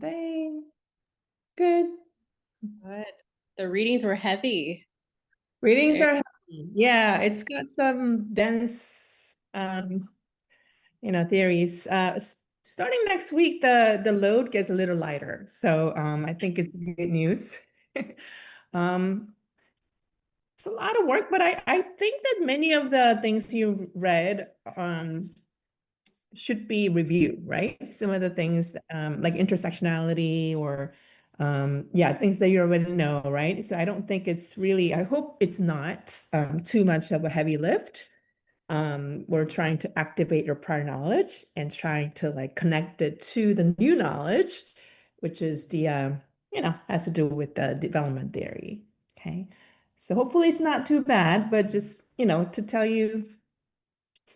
They good. Good. The readings were heavy. Readings Very- are heavy. Yeah, it's got some dense theories. Starting next week, the load gets a little lighter. So I think it's good news. Um it's a lot of work, but I think that many of the things you've read should be reviewed, right? Some of the things like intersectionality or yeah, things that you already know, right? So I don't think it's really, I hope it's not too much of a heavy lift. We're trying to activate your prior knowledge and trying to like connect it to the new knowledge, which is the has to do with the development theory. Okay. So hopefully it's not too bad, but just, to tell you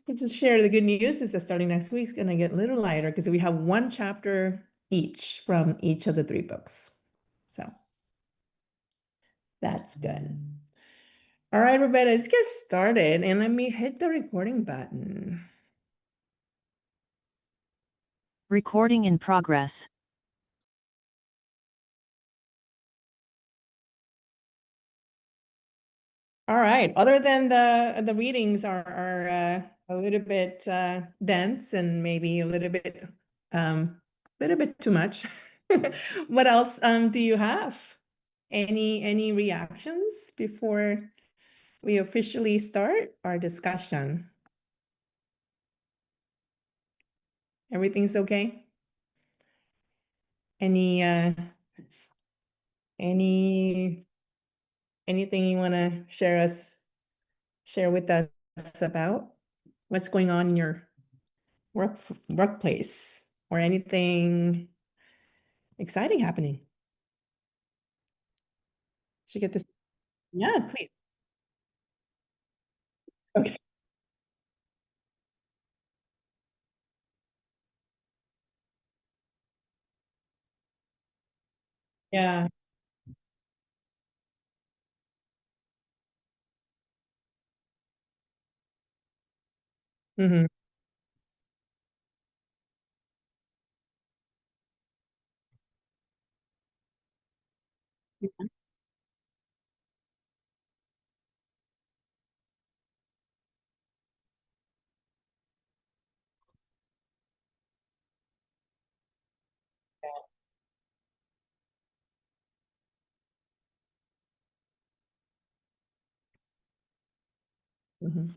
to just share the good news is that starting next week is going to get a little lighter because we have one chapter each from each of the three books. So that's good. All right, Roberta, let's get started and let me hit the recording button. Recording in progress. All right. Other than the readings are a little bit dense and maybe a little bit too much. What else do you have? Any reactions before we officially start our discussion? Everything's okay? Any any anything you want to share with us about what's going on in your workplace or anything exciting happening? Should get this. Yeah, please. Okay. Yeah. Hmm. Hmm.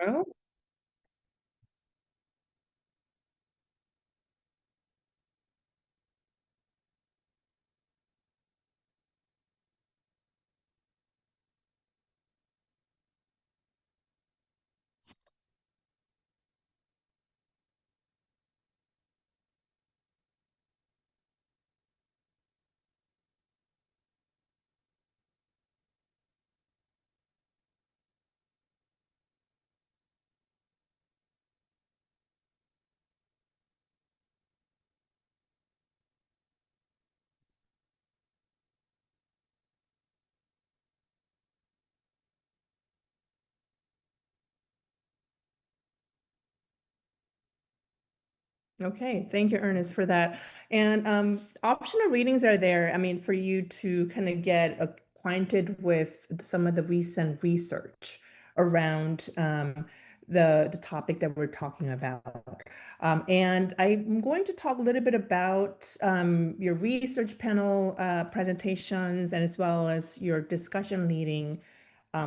Oh, okay. Thank you, Ernest, for that. And optional readings are there, I mean, for you to kind of get acquainted with some of the recent research around the topic that we're talking about. And I'm going to talk a little bit about your research panel presentations and as well as your discussion leading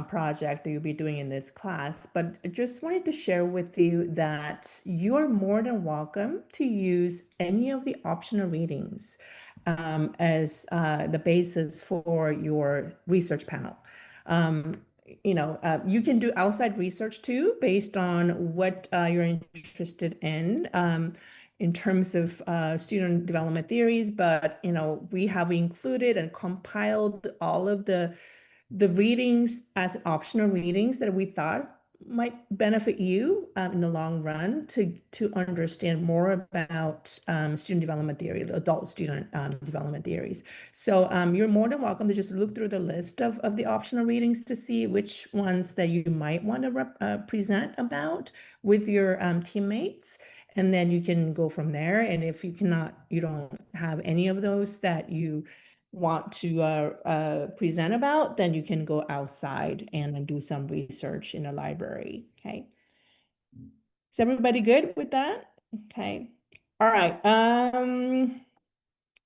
project that you'll be doing in this class, but I just wanted to share with you that you're more than welcome to use any of the optional readings as the basis for your research panel. You can do outside research too, based on what you're interested in terms of student development theories, but we have included and compiled all of the readings as optional readings that we thought might benefit you in the long run to understand more about student development theory, the adult student development theories. So you're more than welcome to just look through the list of the optional readings to see which ones that you might want to present about with your teammates. And then you can go from there. And if you don't have any of those that you want to present about, then you can go outside and do some research in a library. Okay. Is everybody good with that? Okay. All right.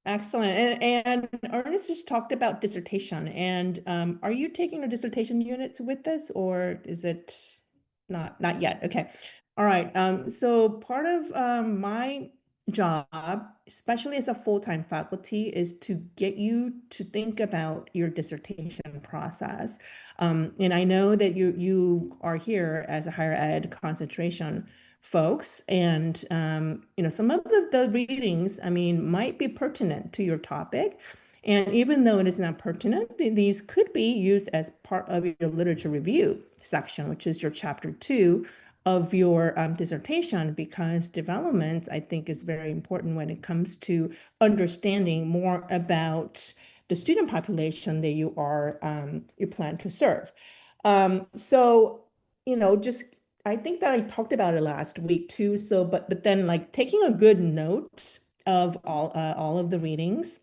Excellent. And Ernest just talked about dissertation. And are you taking the dissertation units with this, or is it not yet? Okay. All right. So part of my job, especially as a full-time faculty, is to get you to think about your dissertation process. And I know that you are here as a higher ed concentration folks, and some of the readings, might be pertinent to your topic. And even though it is not pertinent, these could be used as part of your literature review section, which is your chapter 2 of your dissertation, because development, I think, is very important when it comes to understanding more about the student population that you plan to serve. Just I think that I talked about it last week too. So, but then like taking a good note of all of the readings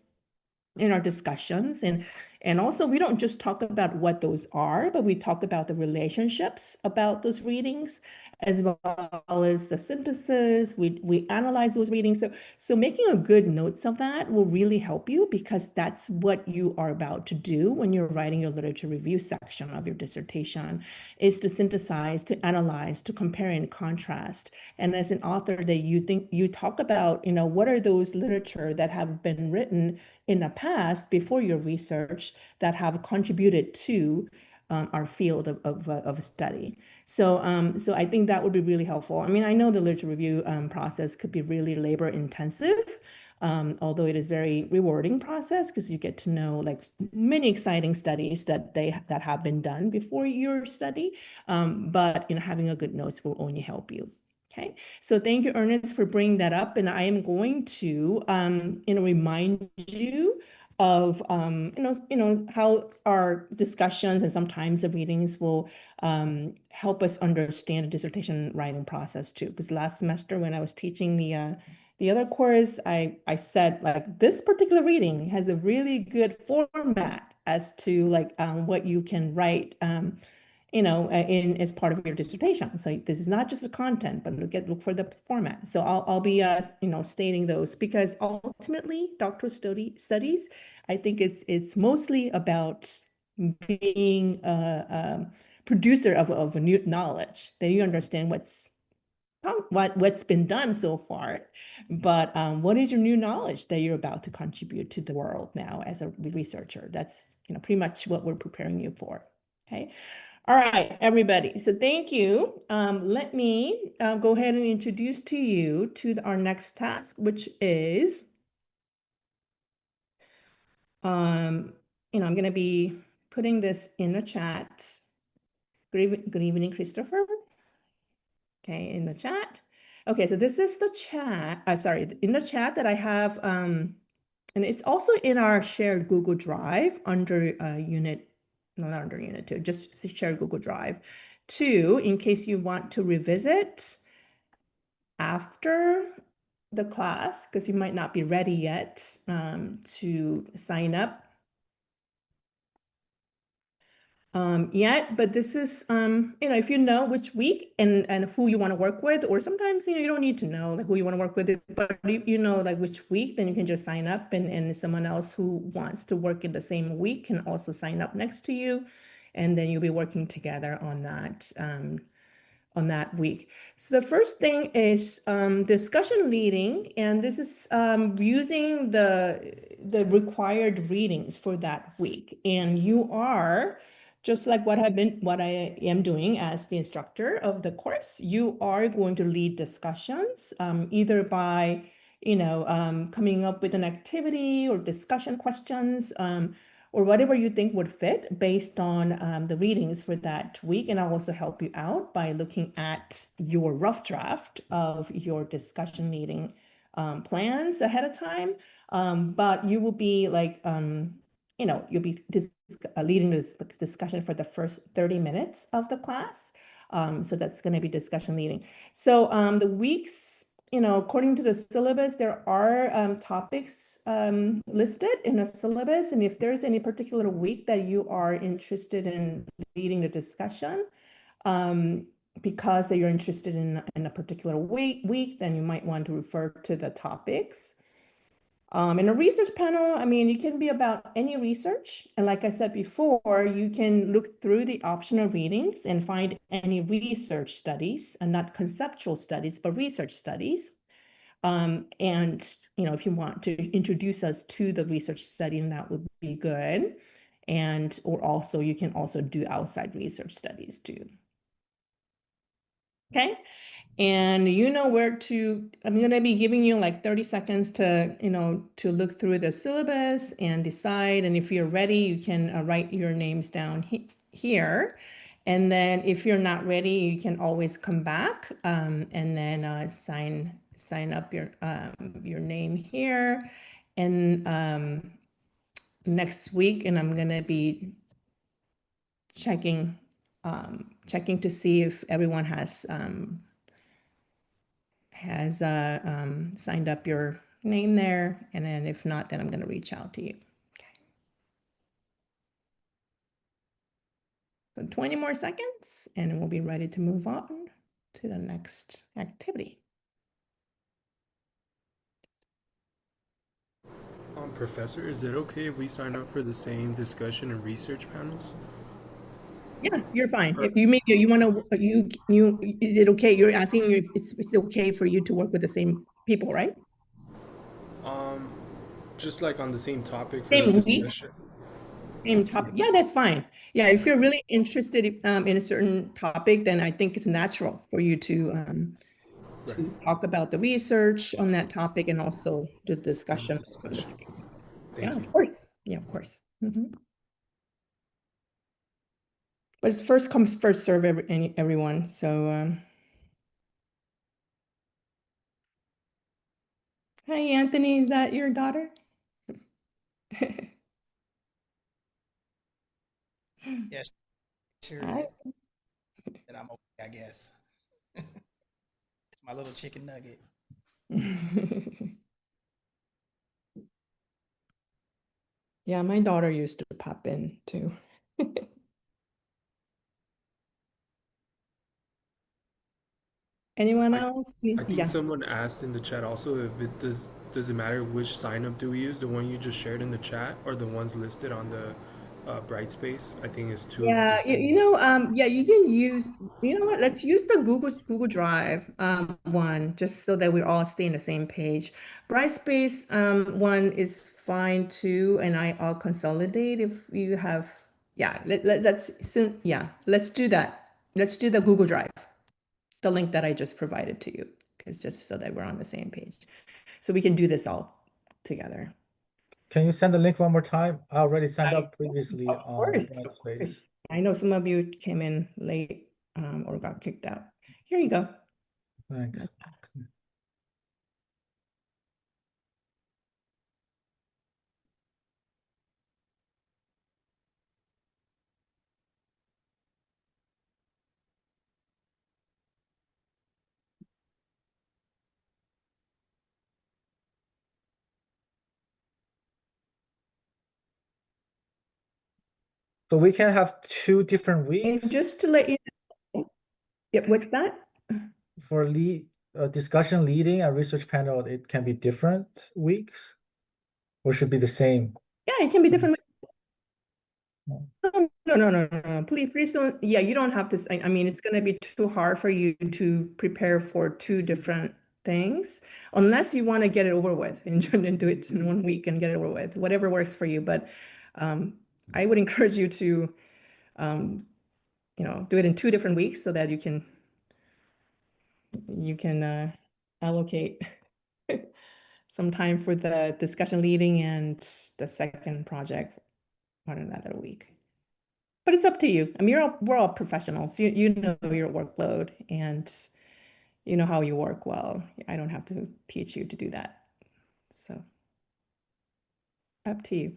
in our discussions, and also we don't just talk about what those are, but we talk about the relationships about those readings, as well as the synthesis. We analyze those readings. So making a good notes of that will really help you, because that's what you are about to do when you're writing your literature review section of your dissertation, is to synthesize, to analyze, to compare and contrast. And as an author, that you talk about, what are those literature that have been written in the past before your research that have contributed to our field of study. So I think that would be really helpful. I know the literature review process could be really labor intensive, although it is very rewarding process, because you get to know like many exciting studies that have been done before your study. But having a good notes will only help you. Okay, so thank you, Ernest, for bringing that up. And I am going to, remind you of, how our discussions and sometimes the readings will help us understand the dissertation writing process too. Because last semester when I was teaching the other course, I said like this particular reading has a really good format as to like what you can write as part of your dissertation. So this is not just the content, but look for the format. So I'll be stating those, because ultimately doctoral studies, I think it's mostly about being a producer of a new knowledge, that you understand what's been done so far, but what is your new knowledge that you're about to contribute to the world now as a researcher? That's pretty much what we're preparing you for. Okay. All right, everybody. So thank you. Let me go ahead and introduce to you to our next task, which is, I'm going to be putting this in the chat. Good evening, Christopher. Okay, in the chat. Okay, so this is the chat. In the chat that I have, and it's also in our shared Google Drive under not under Unit 2, just share Google Drive 2, in case you want to revisit after the class, because you might not be ready yet to sign up yet. But this is, if you know which week and who you want to work with, or sometimes, you don't need to know like who you want to work with, but like which week, then you can just sign up, and someone else who wants to work in the same week can also sign up next to you. and then you'll be working together on that week. So the first thing is discussion leading, and this is using the required readings for that week. And you are, just like what I am doing as the instructor of the course, you are going to lead discussions, either by, coming up with an activity or discussion questions, or whatever you think would fit based on the readings for that week. And I'll also help you out by looking at your rough draft of your discussion meeting plans ahead of time. But you will be like, you'll be leading this discussion for the first 30 minutes of the class. So that's going to be discussion leading. So the weeks, according to the syllabus, there are topics listed in a syllabus. And if there's any particular week that you are interested in leading the discussion, because that you're interested in a particular week, then you might want to refer to the topics. In a research panel, I mean, it can be about any research. And like I said before, you can look through the optional readings and find any research studies, and not conceptual studies, but research studies. And, if you want to introduce us to the research study, that would be good. Or also, you can also do outside research studies too. Okay. And you know where to, I'm going to be giving you like 30 seconds to, to look through the syllabus and decide. And if you're ready, you can write your names down here. And then if you're not ready, you can always come back and then sign up your name here. And next week, and I'm going to be checking to see if everyone has signed up your name there. And then if not, then I'm going to reach out to you. Okay. So 20 more seconds and we'll be ready to move on to the next activity. Professor, is it okay if we sign up for the same discussion and research panels? Yeah, you're fine. If you want to, is it okay? You're asking if it's okay for you to work with the same people, right? Just like on the same topic for Same the week, discussion. same topic. Yeah, that's fine. Yeah, if you're really interested in a certain topic, then I think it's natural for you to talk about the research on that topic and also the discussion. Yeah, of course. Yeah, of course. But it's first comes, first serve everyone. So, hi, Anthony, is that your daughter? Yes, sure. Hi. That I'm okay, I guess. My little chicken nugget. Yeah, my daughter used to pop in too. Anyone else? I think someone asked in the chat also if it does it matter which sign up do we use, the one you just shared in the chat or the ones listed on the Brightspace? I think it's two Yeah, different. yeah, you can use, you know what, let's use the Google Drive one, just so that we all stay on the same page. Brightspace one is fine too, and I'll consolidate if you have, yeah, let's do that. Let's do the Google Drive, the link that I just provided to you, because just so that we're on the same page. So we can do this all together. Can you send the link one more time? I already signed up previously Of course, on of Brightspace. course. I know some of you came in late or got kicked out. Here you go. Thanks. So we can have two different And weeks just to let you know, yeah, what's that? for discussion leading and research panel. It can be different weeks, or should be the same. Yeah, it can be different. No. Please don't. Yeah, you don't have to. I mean, it's going to be too hard for you to prepare for two different things, unless you want to get it over with and do it in 1 week and get it over with, whatever works for you. But I would encourage you to, do it in 2 different weeks so that you can allocate some time for the discussion leading and the second project on another week. But it's up to you. I mean, we're all professionals. You know your workload and you know how you work well. I don't have to teach you to do that. So up to you.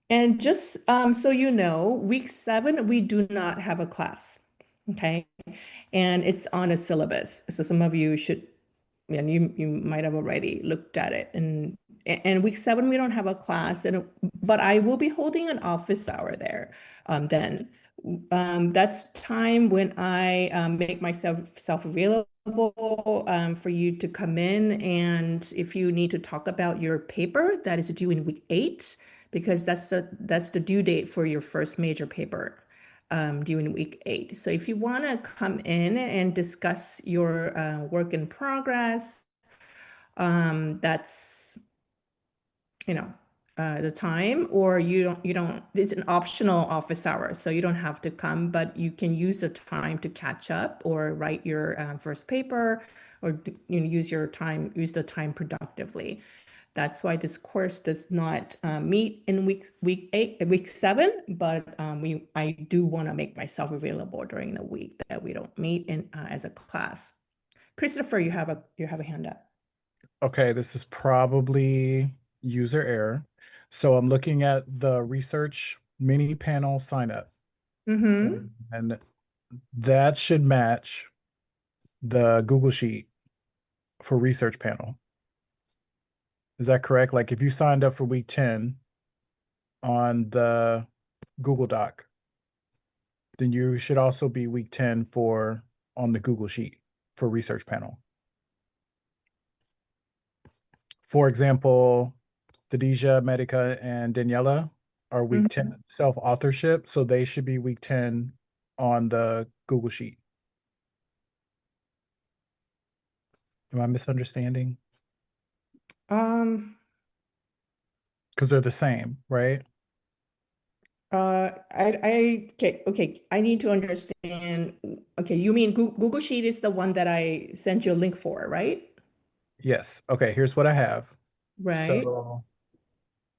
And just so you know, week 7, we do not have a class. Okay. And it's on a syllabus. So some of you should, and you might have already looked at it. And week 7, we don't have a class, but I will be holding an office hour there then. That's time when I make myself available for you to come in, and if you need to talk about your paper that is due in week 8, because that's the due date for your first major paper due in week 8. So if you want to come in and discuss your work in progress, that's the time, or you don't, it's an optional office hour, so you don't have to come, but you can use the time to catch up or write your first paper, or use the time productively. That's why this course does not meet in week 7, but I do want to make myself available during the week that we don't meet as a class. Christopher, you have a hand up. Okay, this is probably user error. So I'm looking at the research mini panel sign up, Mm-hmm. and that should match the Google Sheet for research panel. Is that correct? Like if you signed up for week 10 on the Google Doc, then you should also be week 10 on the Google Sheet for research panel. For example, Khadija, Medica, and Daniela are week 10 self-authorship, so they should be week 10 on the Google Sheet. Am I misunderstanding? Um, Because they're the same, right? okay, I need to understand. Okay, you mean Google Sheet is the one that I sent you a link for, right? Yes. Okay, here's what I have. Right. So,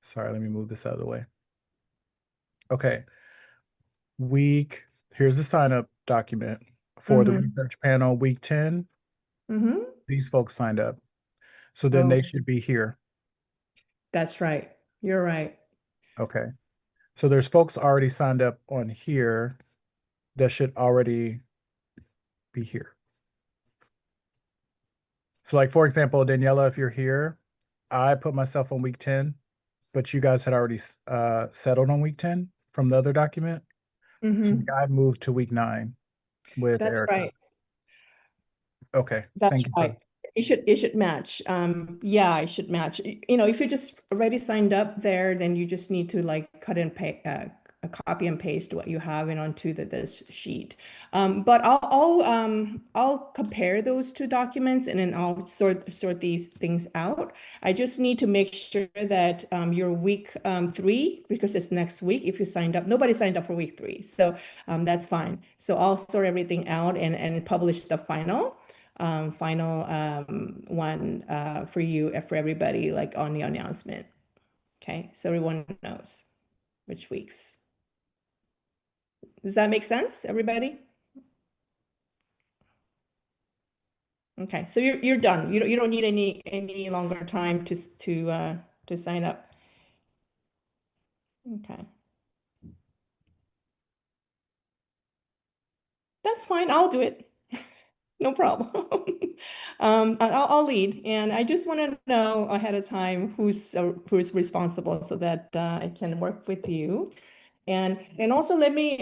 sorry, let me move this out of the way. Okay. Here's the sign up document for the research panel, week 10. Mm-hmm. These folks signed up. So then they should be here. That's right. You're right. Okay. So there's folks already signed up on here that should already be here. So like, for example, Daniela, if you're here, I put myself on week 10, but you guys had already settled on week 10 from the other document. So I moved to week 9 with That's Erica. right. Okay. That's Thank you. right. It should match. Yeah, it should match. If you just already signed up there, then you just need to like cut and copy and paste what you have in onto this sheet. But I'll compare those two documents and then I'll sort these things out. I just need to make sure that your week 3, because it's next week. If you signed up, nobody signed up for week 3, so that's fine. So I'll sort everything out and publish the final one for you, for everybody, like on the announcement. Okay, so everyone knows which weeks. Does that make sense, everybody? Okay, so you're done. You don't need any longer time to sign up. Okay. That's fine. I'll do it. No problem. I'll lead, and I just want to know ahead of time who's responsible so that I can work with you. And also let me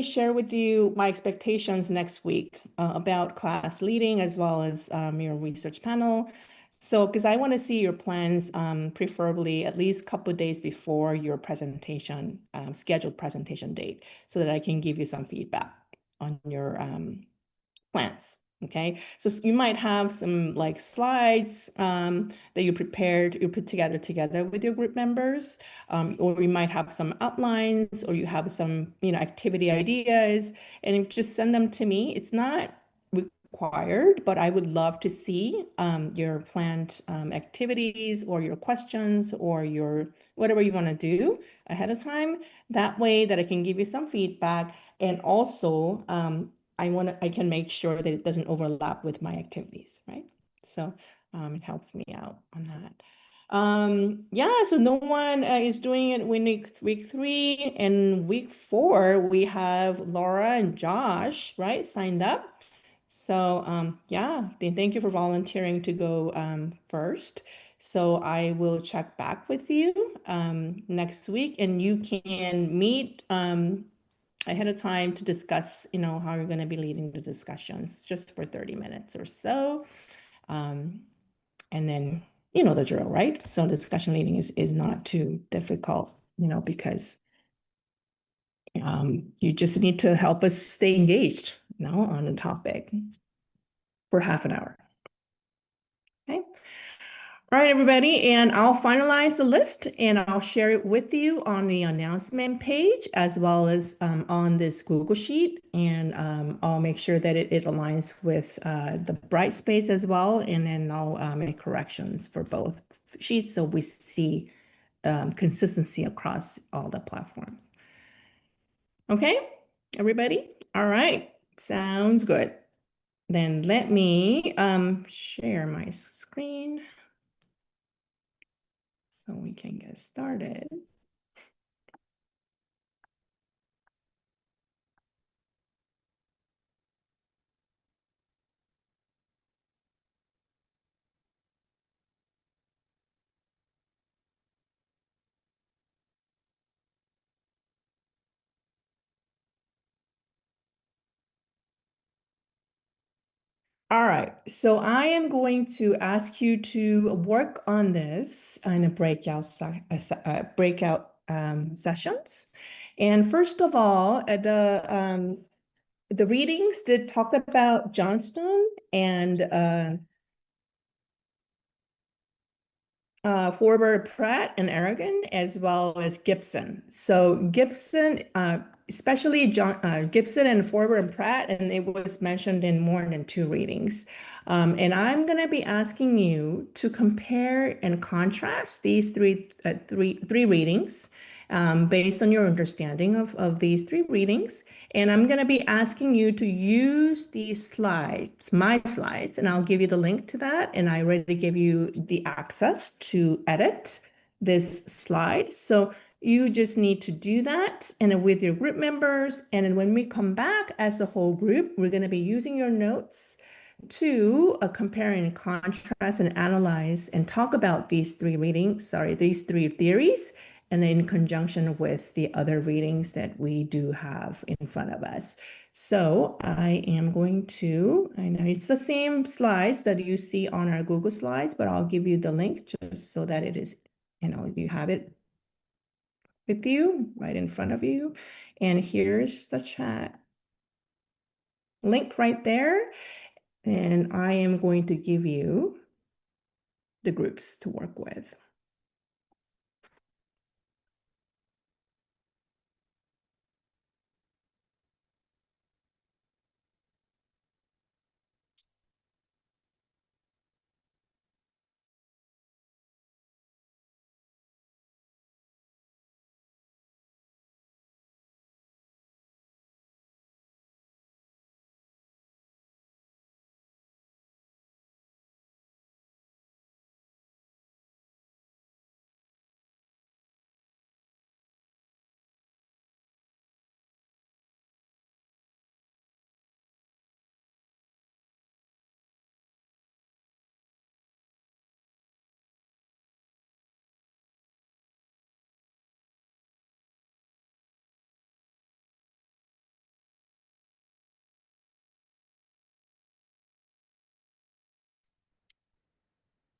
share with you my expectations next week about class leading as well as your research panel. So, because I want to see your plans, preferably at least a couple of days before your presentation, scheduled presentation date, so that I can give you some feedback on your plans. Okay, so you might have some like slides that you put together with your group members, or you might have some outlines, or you have some activity ideas, and you just send them to me. It's not required, but I would love to see your planned activities or your questions or your whatever you want to do ahead of time. That way that I can give you some feedback, and also I can make sure that it doesn't overlap with my activities, right? So it helps me out on that. Yeah, so no one is doing it week 3, and week 4 we have Laura and Josh, right, signed up. So yeah, thank you for volunteering to go first. So I will check back with you next week, and you can meet ahead of time to discuss, how you're going to be leading the discussions just for 30 minutes or so. And then, the drill, right? So discussion leading is not too difficult, because you just need to help us stay engaged, on the topic for half an hour. Okay. All right, everybody, and I'll finalize the list and I'll share it with you on the announcement page as well as on this Google Sheet. And I'll make sure that it aligns with the Brightspace as well. And then I'll make corrections for both sheets so we see consistency across all the platforms. Okay, everybody? All right, sounds good. Then let me share my screen so we can get started. All right, so I am going to ask you to work on this in a breakout sessions. And first of all, the readings did talk about Johnstone and Forward, Pratt, and Aragon, as well as Gibson. So Gibson, especially Gibson and Forward and Pratt, and it was mentioned in more than 2 readings. And I'm going to be asking you to compare and contrast these three readings based on your understanding of these 3 readings. And I'm going to be asking you to use these slides, my slides, and I'll give you the link to that. And I already gave you the access to edit this slide. So you just need to do that and with your group members. And then when we come back as a whole group, we're going to be using your notes to compare and contrast and analyze and talk about these 3 theories, and in conjunction with the other readings that we do have in front of us. So I am going to, I know it's the same slides that you see on our Google Slides, but I'll give you the link just so that it is, you have it with you right in front of you. And here's the chat link right there. And I am going to give you the groups to work with.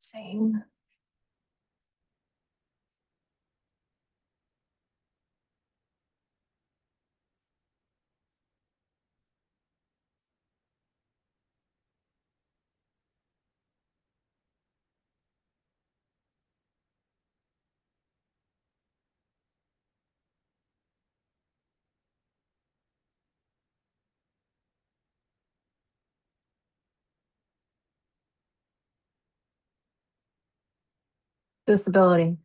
Same. Disability.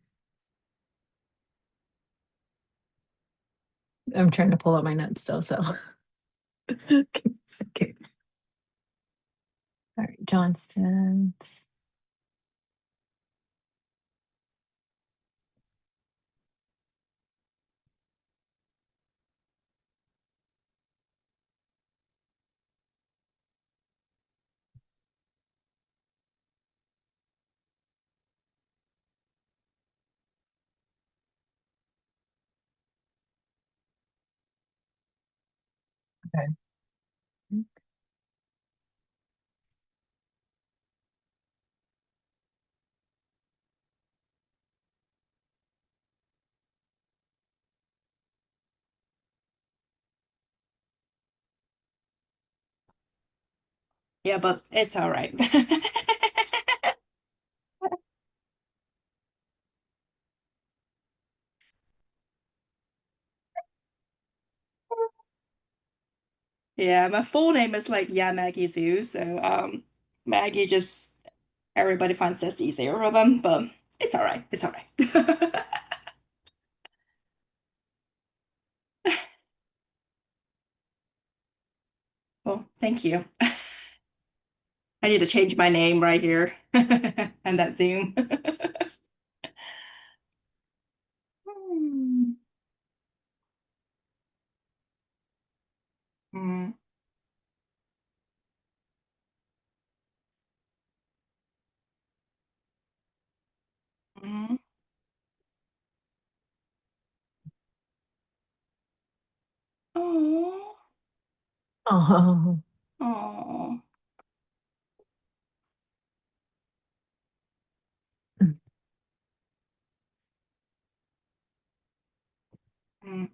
I'm trying to pull up my notes still, so. Give me a second. All right, Johnston. Okay. Yeah, but it's all right. Yeah, my full name is like Maggie Zhu, so Maggie just everybody finds this easier for them, but it's all right. It's all right. Well, thank you. I need to change my name right here and that Zoom. Hmm. Mm. Mm. Oh. Oh. Oh. Mm.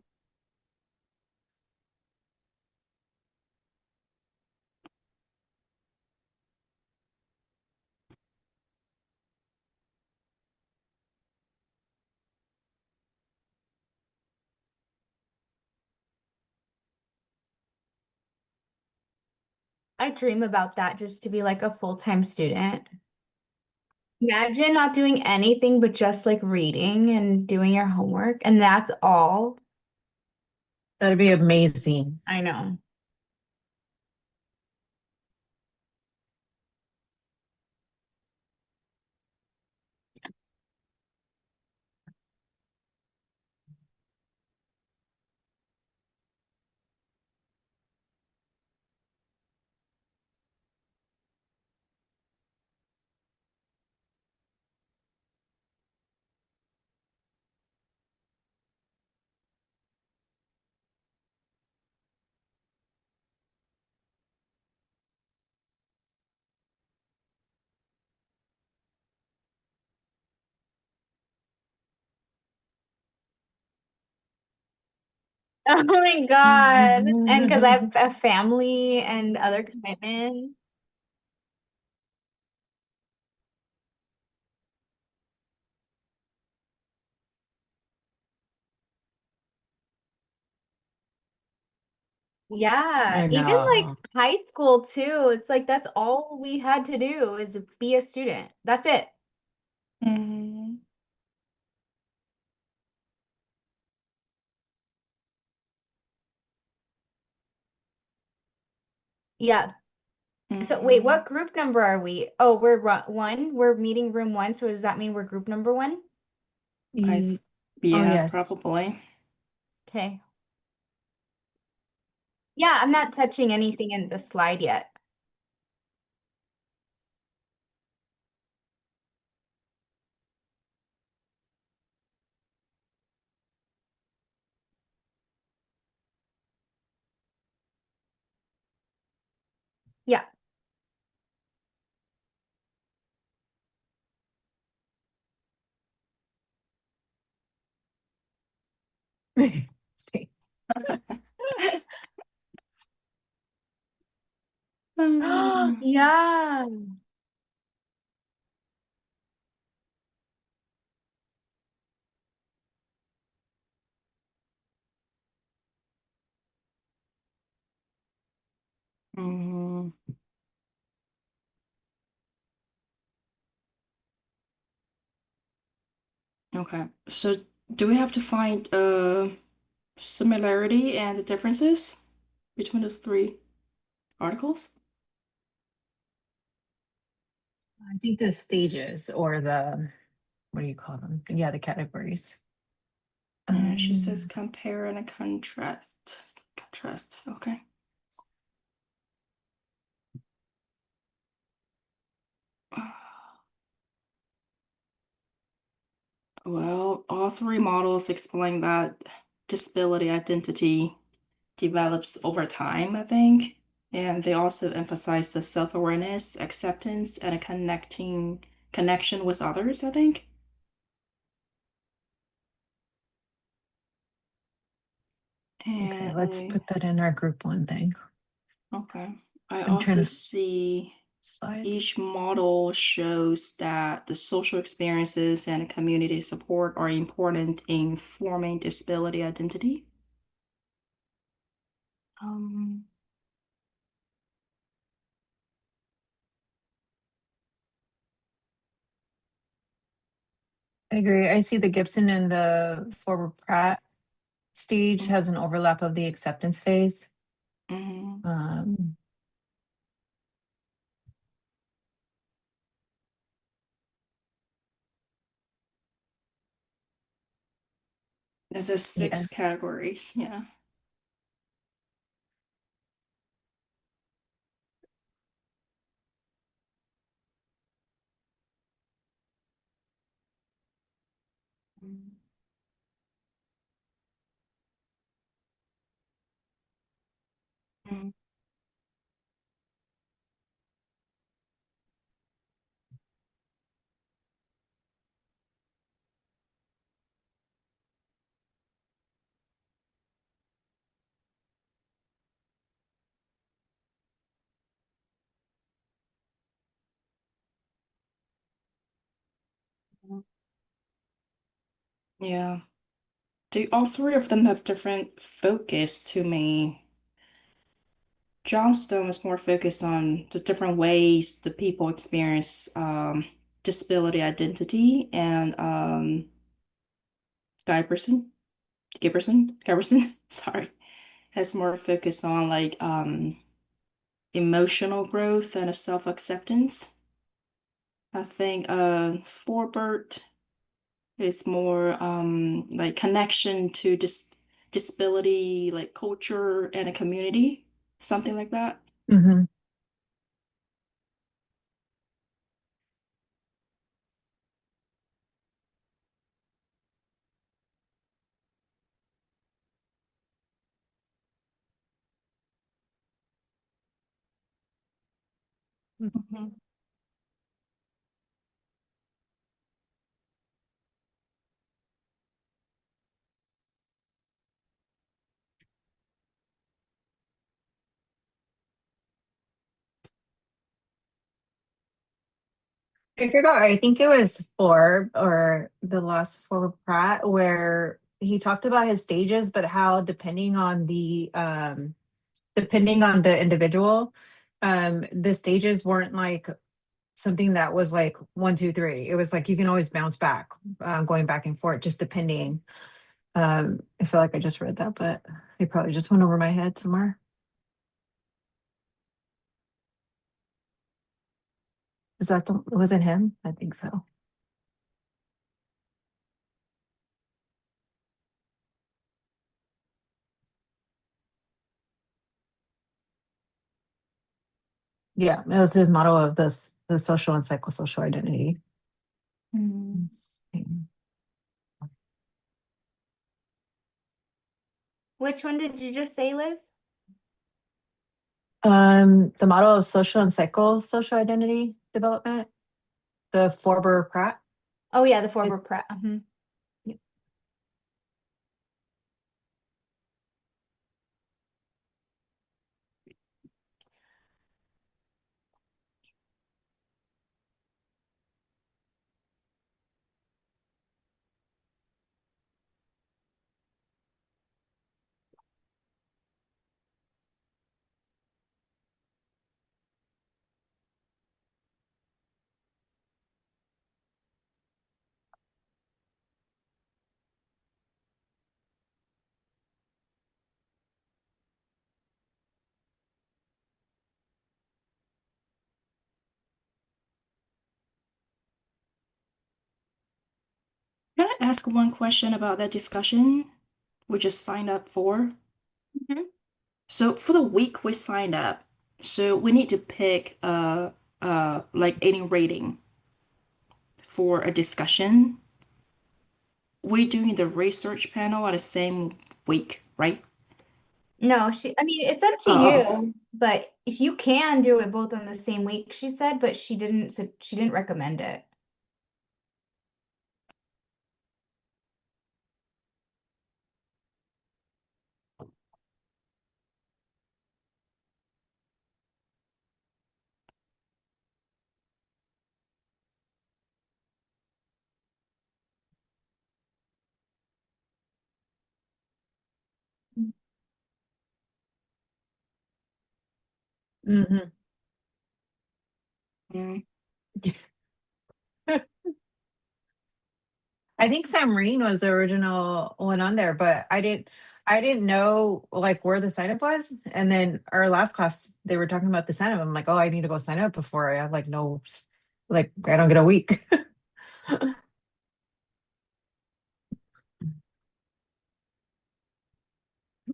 I dream about that just to be like a full-time student. Imagine not doing anything but just like reading and doing your homework, and that's all. That'd be amazing. I know. Oh my God. And because I have a family and other commitments. Yeah, I even like know. high school too. It's like that's all we had to do is be a student. That's it. Mm. Yeah. So wait, what group number are we? Oh, we're one. We're meeting room one. So does that mean we're group number one? I Oh, yeah, yes. probably. Okay. Yeah, I'm not touching anything in the slide yet. Yeah. See. Yeah. Mhm. Okay. So do we have to find similarity and the differences between those three articles? I think the stages or the, what do you call them? Yeah, the categories. She says Um, compare and contrast. Contrast. Okay. Well, all three models explain that disability identity develops over time, I think. And they also emphasize the self-awareness, acceptance, and a connection with others, I think. okay, let's And put that in our group one thing. okay. I I'm trying also to see slides. each model shows that the social experiences and community support are important in forming disability identity. Um, I agree. I see the Gibson and the forward Pratt stage Mm. has an overlap of the acceptance phase. mhm. There's a six Yes. categories, yeah. Mm. Mm. Yeah. All three of them have different focus to me. Johnstone is more focused on the different ways the people experience disability identity, and Giberson, Giberson, sorry, has more focus on like emotional growth and a self-acceptance. I think Forbert is more like connection to disability, like culture and a community, something like that. Mm-hmm. Mhm. I forgot. I think it was four or the last four Pratt where he talked about his stages, but how depending on the individual, the stages weren't like something that was like one, two, three. It was like you can always bounce back, going back and forth, just depending. I feel like I just read that, but it probably just went over my head somewhere. Was it him? I think so. Yeah, it was his motto of the social and psychosocial identity. Mm. Let's see. Which one did you just say, Liz? The model of social and psychosocial identity development, the Forber Pratt. Oh yeah, the It- Forbert Pratt. yeah. Can I ask one question about that discussion we just signed up for? Mhm. So for the week we signed up, so we need to pick like any rating for a discussion. We're doing the research panel at the same week, right? No, I mean, it's up to Oh, you, but if you can do it both on the same week, she said, but she didn't recommend it. Mhm. mm, I think Sam Marine was the original one on there, but I didn't know like where the sign up was. And then our last class, they were talking about the sign up. I'm like, oh, I need to go sign up before I have like no, like I don't get a week.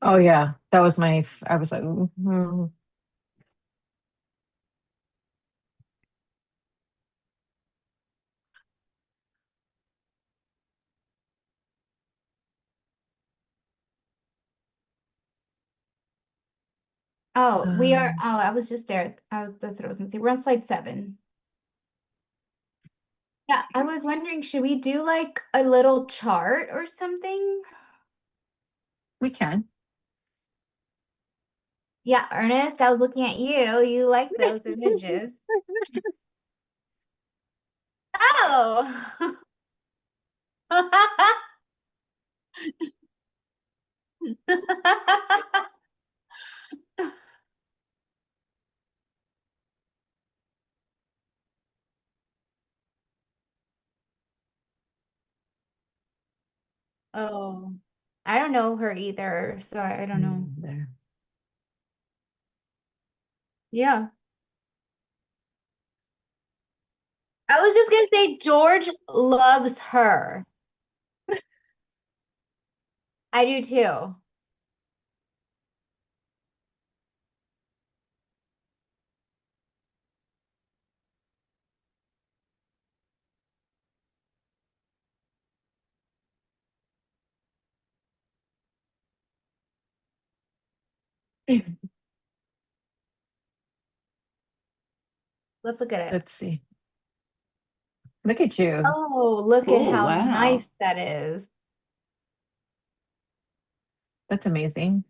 Oh yeah, that was I was like, "Mm." Oh, we are, Um, oh, I was just there. That's what I was gonna say. We're on slide 7. Yeah, I was wondering, should we do like a little chart or something? we can. Yeah, Ernest, I was looking at you. You like those images. Oh. Oh, I don't know her either, so I don't know. There. Yeah. I was just gonna say George loves her. I do too. Let's look at it. Let's see. Look at you. Oh, look at oh how wow. nice that is. That's amazing.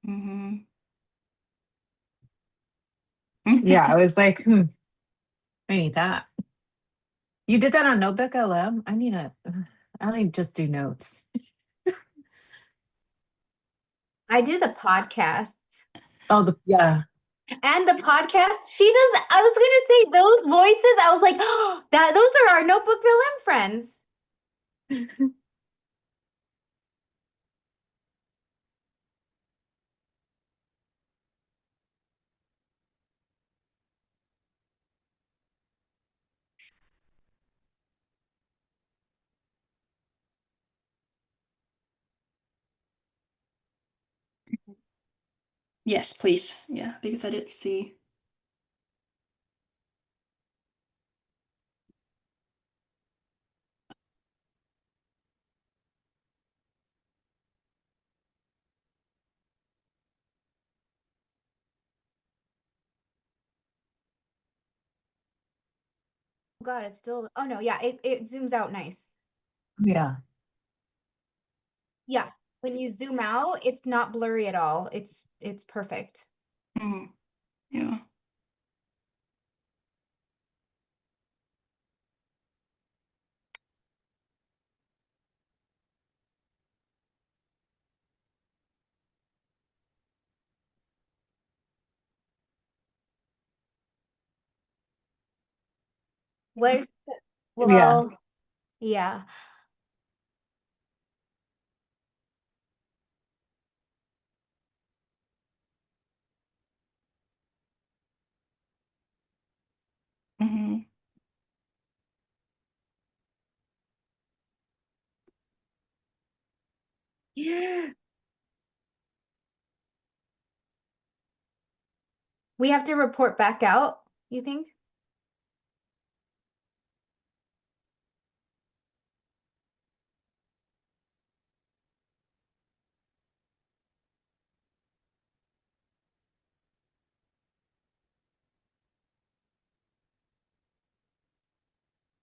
Mm-hmm. Yeah, I was like, I need that. You did that on Notebook LM? I need a, I don't need just do notes. I do the podcast. Oh, yeah. And the podcast, she does. I was gonna say those voices. I was like, oh, those are our Notebook LM friends. Yes, please. Yeah, because I did see. Oh God, it's still. Oh no, yeah, it zooms out nice. Yeah. Yeah, when you zoom out, it's not blurry at all. It's perfect. Mm, yeah. Where's Yeah. well, yeah. Mm-hmm. We have to report back out, you think?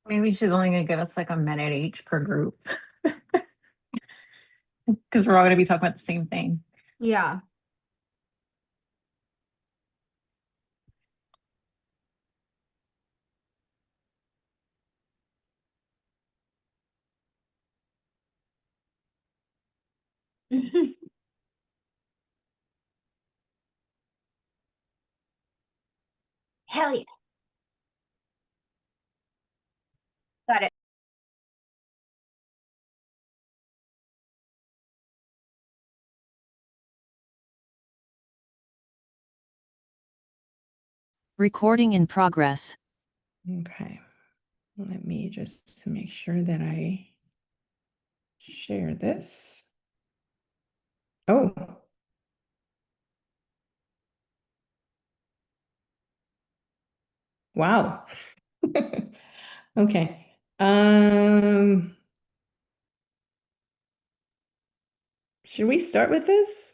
Maybe she's only gonna give us like a minute each per group. Because we're all gonna be talking about the same thing. Yeah. Hell yeah. Got it. Recording in progress. Okay. Let me just make sure that I share this. Oh. Wow. Okay. Should we start with this?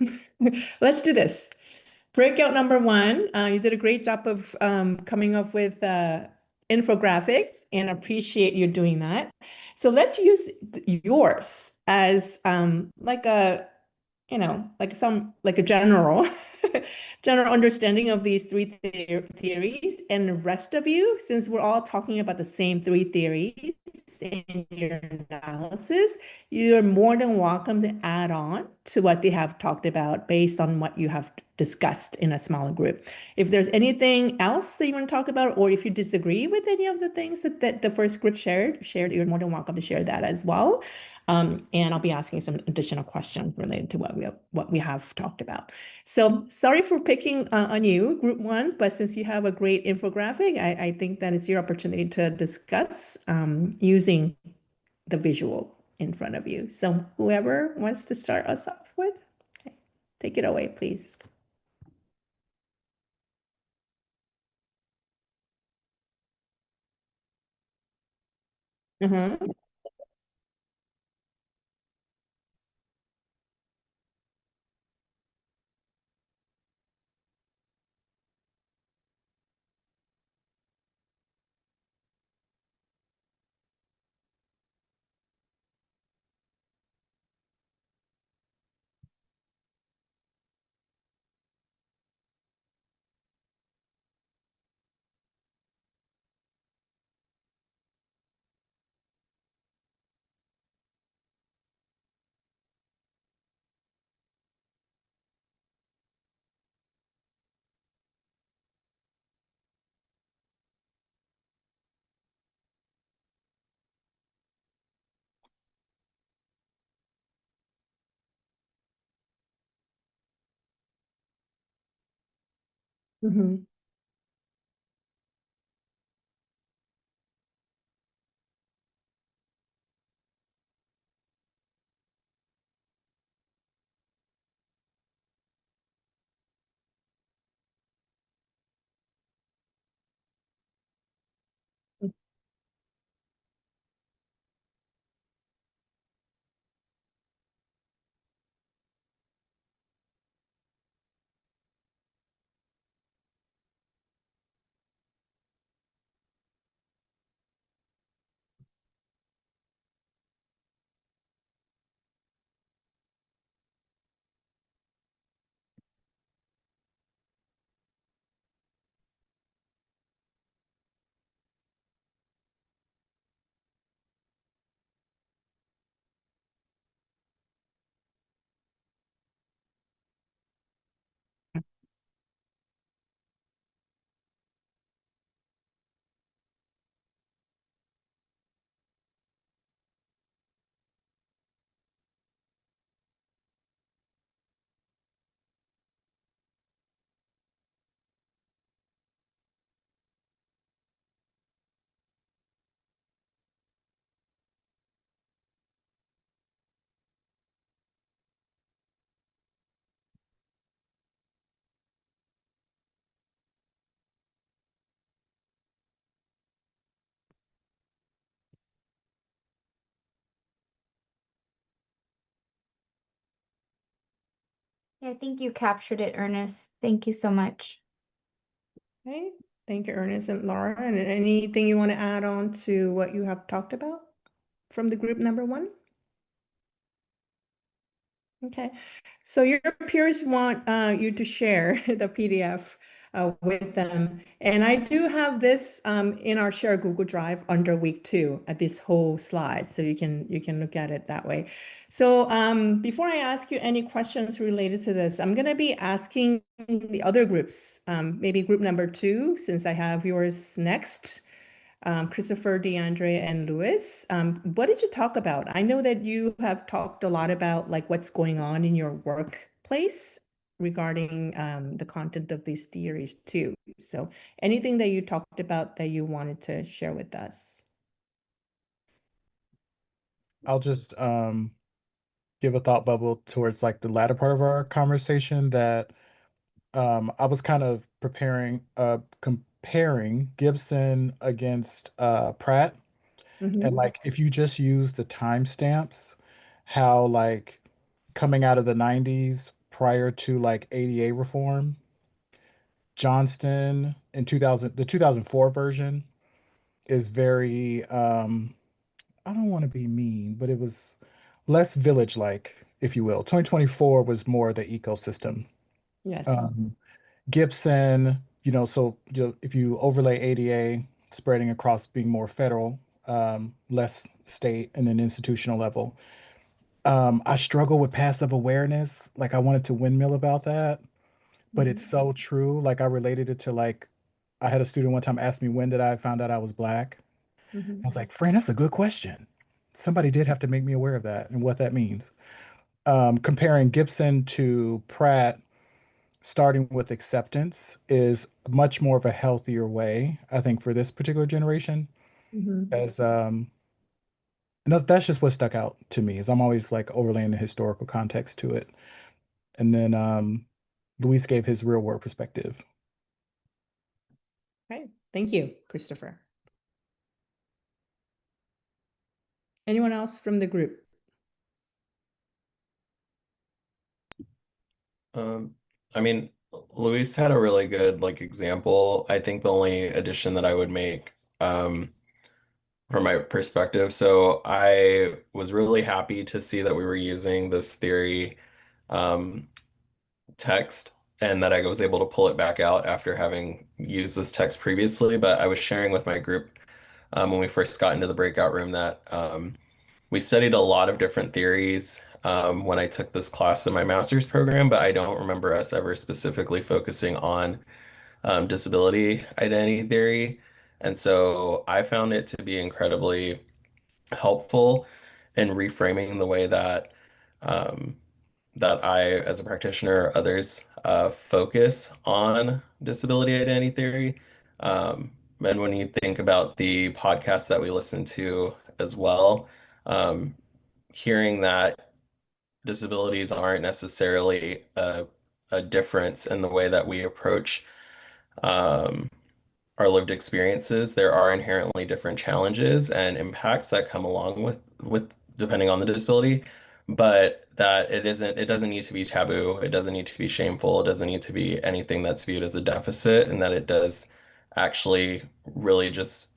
Let's do this. Breakout number one, you did a great job of coming up with infographic and appreciate you doing that. So let's use yours as like a, like a general general understanding of these three theories, and the rest of you, since we're all talking about the same three theories in your analysis, you're more than welcome to add on to what they have talked about based on what you have discussed in a smaller group. If there's anything else that you want to talk about, or if you disagree with any of the things that the first group shared, you're more than welcome to share that as well. And I'll be asking some additional questions related to what we have talked about. So sorry for picking on you, group one, but since you have a great infographic, I think that it's your opportunity to discuss using the visual in front of you. So whoever wants to start us off with, okay, take it away, please. Mhm. Mhm. Yeah, I think you captured it, Ernest. Thank you so much. Okay, thank you, Ernest and Laura. And anything you want to add on to what you have talked about from the group number one? Okay, so your peers want you to share the PDF with them. And I do have this in our shared Google Drive under week 2 at this whole slide, so you can look at it that way. So before I ask you any questions related to this, I'm going to be asking the other groups, maybe group number 2, since I have yours next. Christopher, DeAndre, and Louis. What did you talk about? I know that you have talked a lot about like what's going on in your workplace regarding the content of these theories too. So anything that you talked about that you wanted to share with us? I'll just give a thought bubble towards like the latter part of our conversation that I was kind of comparing Gibson against Pratt. And Mhm. like if you just use the timestamps, how like coming out of the 90s prior to like ADA reform, Johnston in 2000, the 2004 version is very I don't want to be mean, but it was less village-like, if you will. 2024 was more the ecosystem. Yes. Um, Gibson, so if you overlay ADA spreading across being more federal, less state, and then institutional level. I struggle with passive awareness. Like I wanted to windmill about that, but it's so true. Like I related it to like I had a student one time ask me when did I find out I was black. Mhm. I was like, friend, that's a good question. Somebody did have to make me aware of that and what that means. Comparing Gibson to Pratt, starting with acceptance is much more of a healthier way, I think, for this particular generation. Mhm. As and that's just what stuck out to me, is I'm always like overlaying the historical context to it. And then Luis gave his real world perspective. Okay. Thank you, Christopher. Anyone else from the group? Um, I mean, Luis had a really good like example. I think the only addition that I would make, from my perspective, so I was really happy to see that we were using this theory um, text and that I was able to pull it back out after having used this text previously. But I was sharing with my group when we first got into the breakout room that we studied a lot of different theories when I took this class in my master's program, but I don't remember us ever specifically focusing on disability identity theory. And so I found it to be incredibly helpful in reframing the way that um, that I, as a practitioner, others focus on disability identity theory. And when you think about the podcast that we listen to as well, um, hearing that disabilities aren't necessarily a difference in the way that we approach um, our lived experiences. There are inherently different challenges and impacts that come along with depending on the disability, but that it doesn't need to be taboo, it doesn't need to be shameful, it doesn't need to be anything that's viewed as a deficit, and that it does actually really just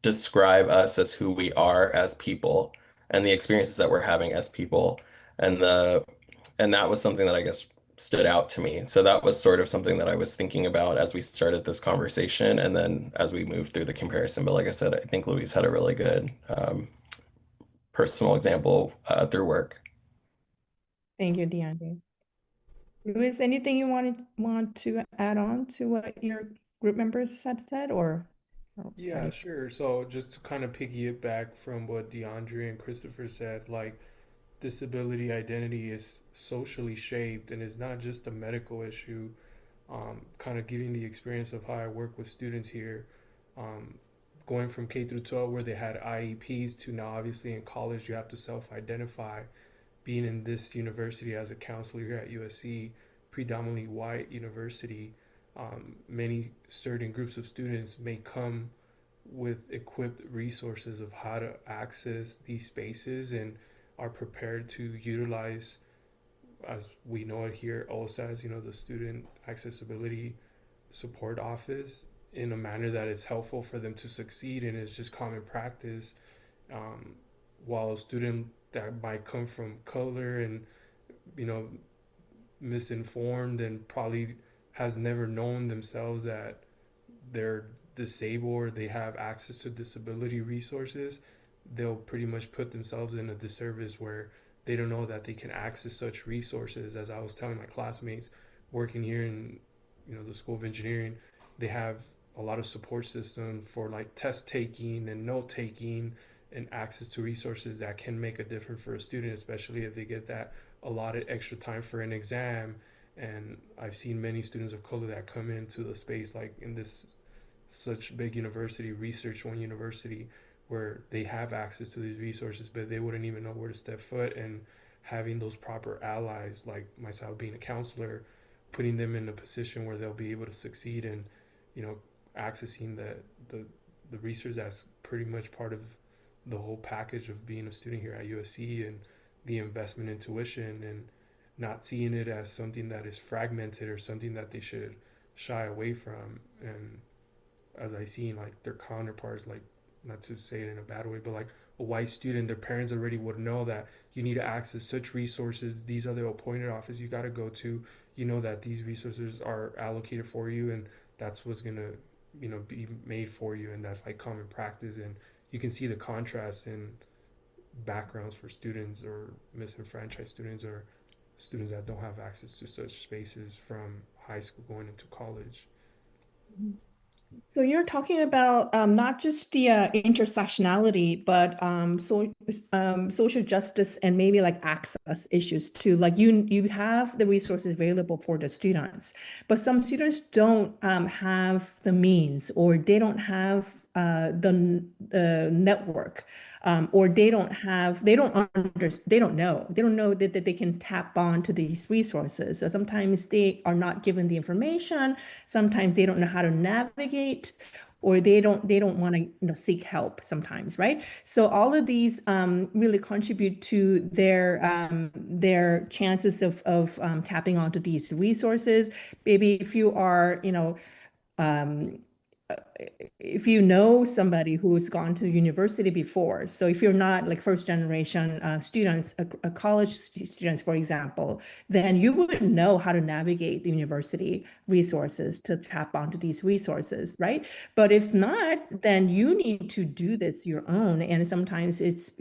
describe us as who we are as people and the experiences that we're having as people. And the and that was something that I guess stood out to me. So that was sort of something that I was thinking about as we started this conversation and then as we moved through the comparison. But like I said, I think Louise had a really good personal example through work. Thank you, DeAndre. Louis, anything you want to add on to what your group members had said, or are Yeah, you? sure. So just to kind of piggy it back from what DeAndre and Christopher said, like disability identity is socially shaped and is not just a medical issue. Kind of giving the experience of how I work with students here, um, going from K through 12 where they had IEPs to now obviously in college you have to self-identify. Being in this university as a counselor here at USC, predominantly white university, many certain groups of students may come with equipped resources of how to access these spaces and are prepared to utilize as we know it here, OSAS, the Student Accessibility Support Office, in a manner that is helpful for them to succeed and is just common practice. Um, while a student that might come from color and, you know, misinformed and probably has never known themselves that they're disabled or they have access to disability resources, they'll pretty much put themselves in a disservice where they don't know that they can access such resources. As I was telling my classmates working here in the School of Engineering, they have a lot of support system for like test taking and note taking and access to resources that can make a difference for a student, especially if they get that allotted extra time for an exam. And I've seen many students of color that come into the space, like in this such big university, Research One University, where they have access to these resources, but they wouldn't even know where to step foot. And having those proper allies, like myself being a counselor, putting them in a position where they'll be able to succeed and, accessing the research that's pretty much part of the whole package of being a student here at USC, and the investment in tuition, and not seeing it as something that is fragmented or something that they should shy away from. And as I seen like their counterparts, like, not to say it in a bad way, but like a white student, their parents already would know that you need to access such resources. These are the appointed office you got to go to. You know that these resources are allocated for you, and that's what's gonna, be made for you, and that's like common practice. And you can see the contrast in backgrounds for students or misenfranchised students or students that don't have access to such spaces from high school going into college. So you're talking about not just the intersectionality, but social justice and maybe like access issues too. Like you have the resources available for the students, but some students don't have the means, or they don't have the network, or they don't know that they can tap on to these resources. So sometimes they are not given the information. Sometimes they don't know how to navigate, or they don't want to seek help sometimes, right? So all of these really contribute to their chances of tapping onto these resources. Maybe if you are, um, if you know somebody who's gone to university before, so if you're not like first generation students, college students, for example, then you would know how to navigate the university resources to tap onto these resources, right? But if not, then you need to do this your own, and sometimes it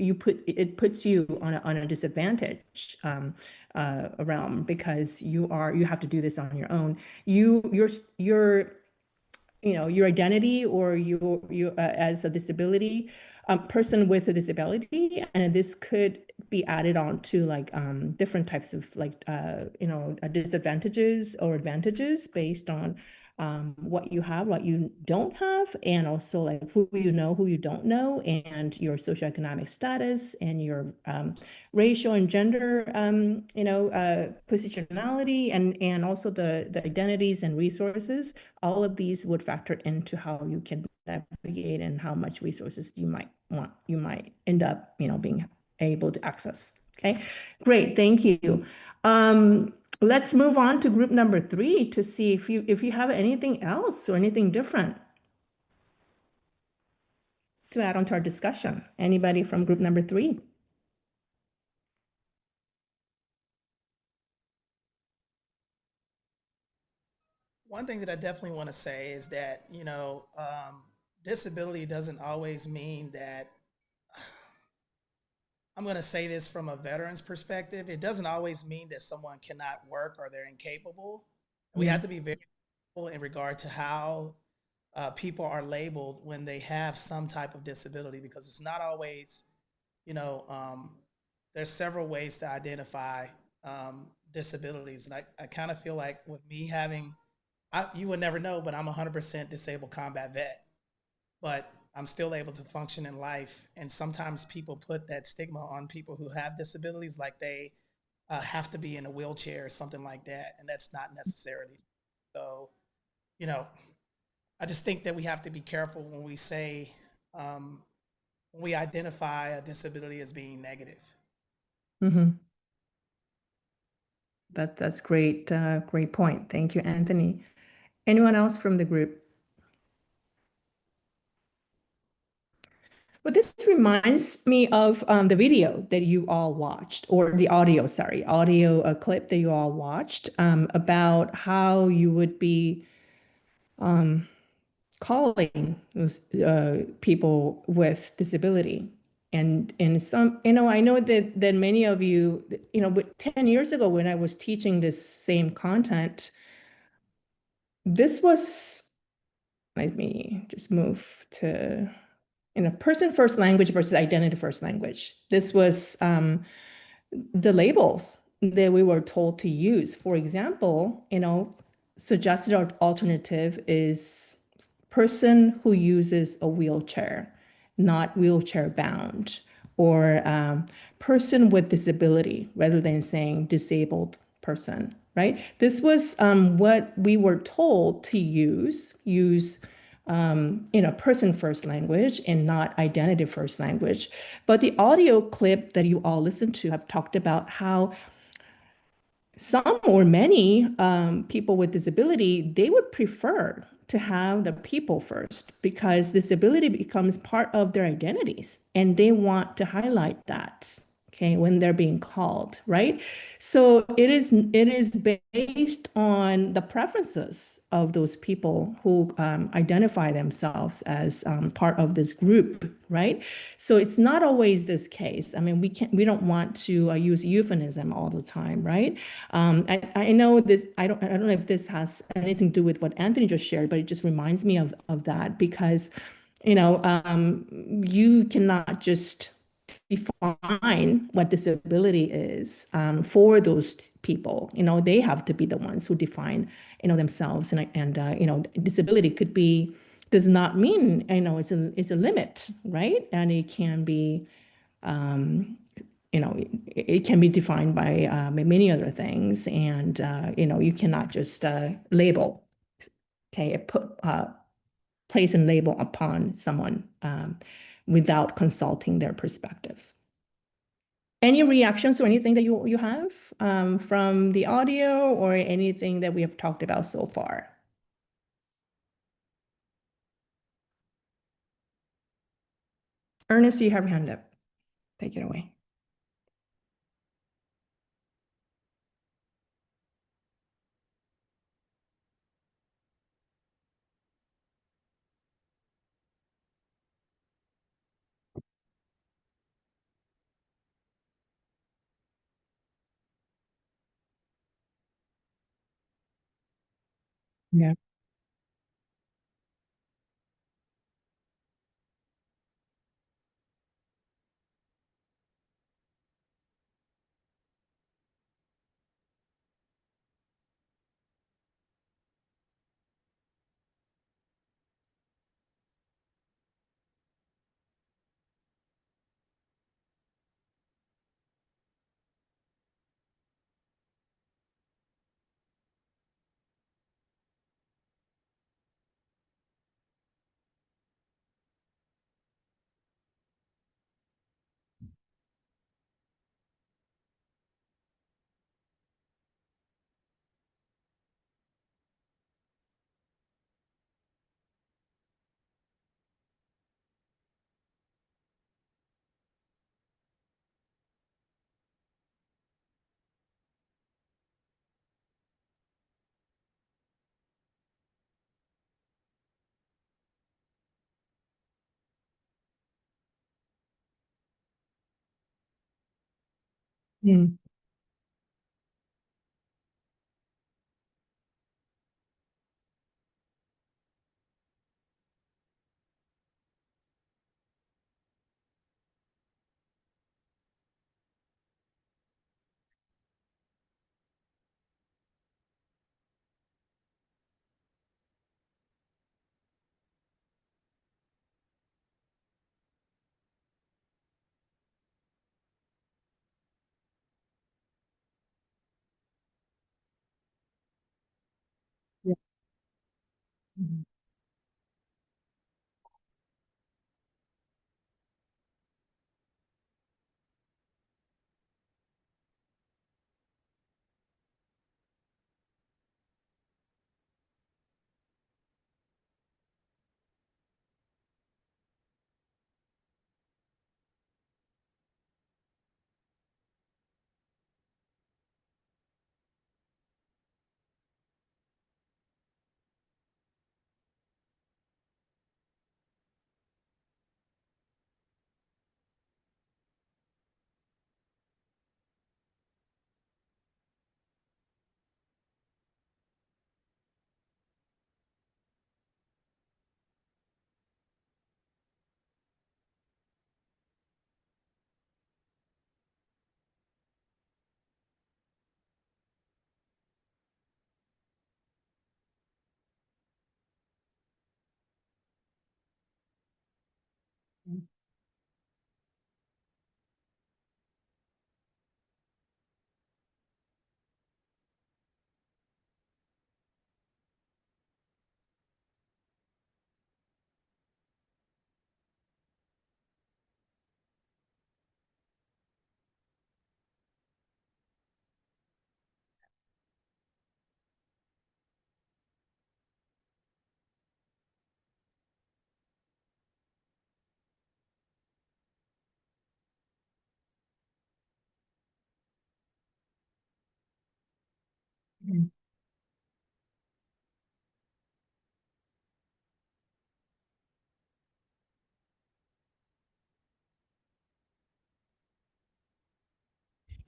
puts you on a disadvantage realm, because you have to do this on your own. Your your identity, or you as a disability person with a disability, and this could be added on to like different types of like disadvantages or advantages based on what you have, what you don't have, and also like who you don't know, and your socioeconomic status, and your racial and gender positionality, and also the identities and resources. All of these would factor into how you can navigate and how much resources you might end up being able to access. Okay, great, thank you. Let's move on to group number 3 to see if you have anything else or anything different to add on to our discussion. Anybody from group number 3? One thing that I definitely want to say is that, disability doesn't always mean that, I'm going to say this from a veteran's perspective, it doesn't always mean that someone cannot work or they're incapable. We have to be very careful in regard to how people are labeled when they have some type of disability, because it's not always, there's several ways to identify disabilities. And I kind of feel like with me having, you would never know, but I'm 100% disabled combat vet, but I'm still able to function in life. And sometimes people put that stigma on people who have disabilities, like they have to be in a wheelchair or something like that. And that's not necessarily. So, I just think that we have to be careful when we say, when we identify a disability as being negative. Mm-hmm. That's great, great point. Thank you, Anthony. Anyone else from the group? Well, this reminds me of the video that you all watched, or the audio, sorry, audio clip that you all watched about how you would be um, calling those people with disability. And in some, I know that many of you, 10 years ago when I was teaching this same content, this was, let me just move to, person first language versus identity first language. This was the labels that we were told to use. For example, suggested alternative is person who uses a wheelchair, not wheelchair bound, or person with disability rather than saying disabled person, right? This was what we were told to use person first language and not identity first language. But the audio clip that you all listened to have talked about how some or many people with disability, they would prefer to have the people first because disability becomes part of their identities and they want to highlight that, okay, when they're being called, right? So it is based on the preferences of those people who identify themselves as part of this group, right? So it's not always this case. I mean, we don't want to use euphemism all the time, right? I know this, I don't know if this has anything to do with what Anthony just shared, but it just reminds me of that because, you cannot just define what disability is for those people. They have to be the ones who define, themselves. And disability does not mean, it's a limit, right? And it can be, it can be defined by many other things. And, you cannot just label, okay, place and label upon someone without consulting their perspectives. Any reactions or anything that you have from the audio or anything that we have talked about so far? Ernest, you have your hand up. Take it away. Yeah. Mm.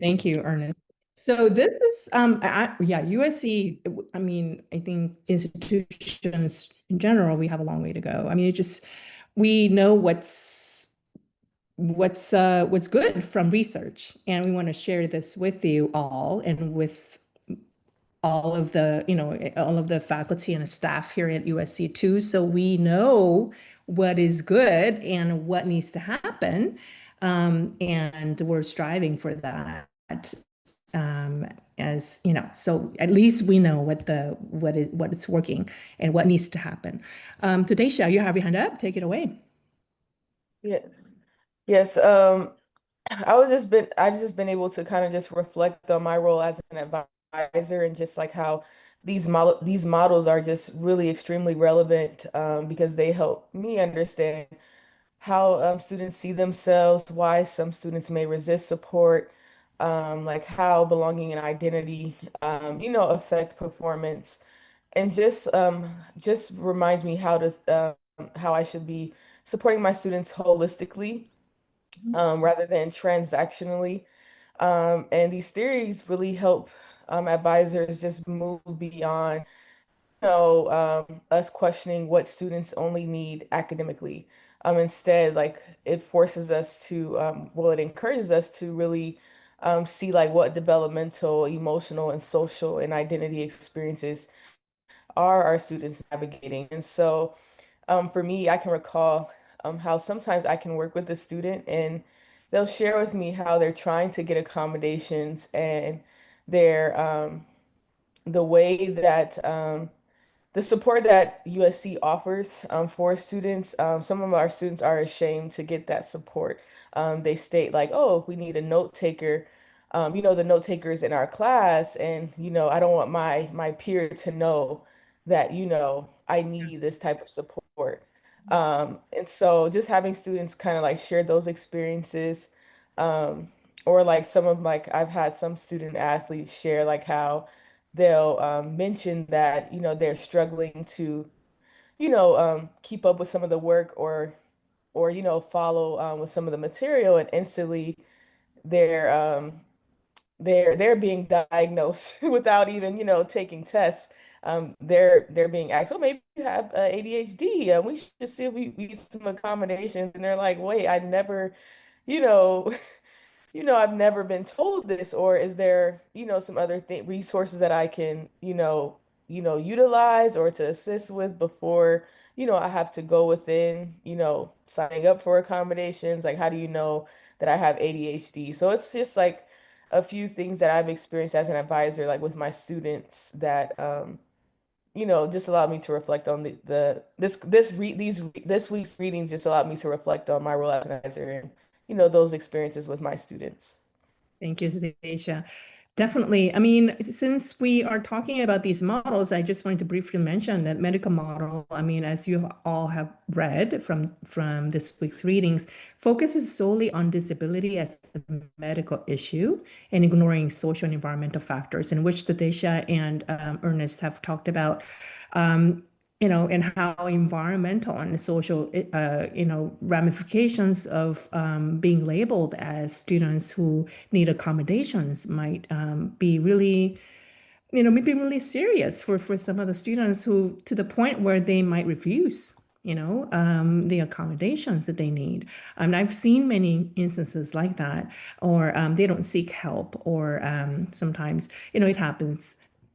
Thank you, Ernest. So this is, yeah, USC, I mean, I think institutions in general, we have a long way to go. I mean, it just, we know what's good from research, and we want to share this with you all and with all of the, all of the faculty and staff here at USC too, so we know what is good and what needs to happen. And we're striving for that. As you know, so at least we know what it's working and what needs to happen. Tadesha, you have your hand up. Take it away. Yeah. Yes. I've just been able to kind of just reflect on my role as an advisor and just like how these models are just really extremely relevant because they help me understand how students see themselves, why some students may resist support, like how belonging and identity, affect performance, and just reminds me how I should be supporting my students holistically rather than transactionally. And these theories really help advisors just move beyond, us questioning what students only need academically. Instead, like it forces us to, it encourages us to really see like what developmental, emotional, and social and identity experiences are our students navigating. And so, for me, I can recall how sometimes I can work with a student and they'll share with me how they're trying to get accommodations and they're the way that the support that USC offers for students, some of our students are ashamed to get that support. They state like, oh, we need a note taker, the note takers in our class, and I don't want my peer to know that I need this type of support. And so just having students kind of like share those experiences, um, or like I've had some student athletes share like how they'll mention that they're struggling to keep up with some of the work or follow with some of the material, and instantly they're they're being diagnosed without even taking tests. They're being asked, oh, maybe you have ADHD. We should see if we need some accommodations, and they're like, wait, I never you know I've never been told this, or is there, some other resources that I can, utilize or to assist with before, I have to go within, signing up for accommodations. Like, how do you know that I have ADHD? So it's just like a few things that I've experienced as an advisor, like with my students that, just allowed me to reflect on this week's readings just allowed me to reflect on my role as an advisor and those experiences with my students. Thank you, Tadesha. Definitely. I mean, since we are talking about these models, I just wanted to briefly mention that medical model, I mean, as you all have read from this week's readings, focuses solely on disability as a medical issue and ignoring social and environmental factors, in which Tadesha and Ernest have talked about. And how environmental and social, ramifications of being labeled as students who need accommodations might be really, maybe really serious for some of the students who, to the point where they might refuse, the accommodations that they need. I've seen many instances like that, or they don't seek help, or sometimes, it happens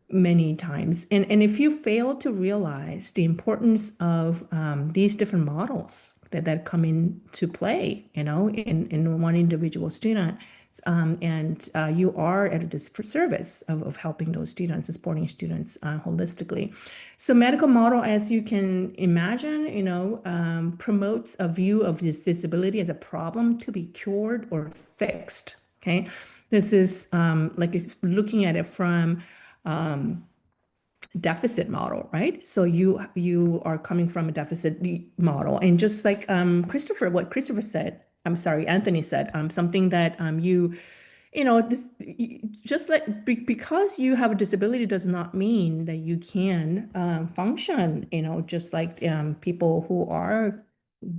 many times. And if you fail to realize the importance of these different models that come into play, in one individual student, and you are at a disservice of helping those students and supporting students holistically. So medical model, as you can imagine, promotes a view of this disability as a problem to be cured or fixed. Okay, this is like looking at it from deficit model, right? So you are coming from a deficit model, and just like what Christopher said, I'm sorry, Anthony said, something that just like because you have a disability does not mean that you can function, just like people who are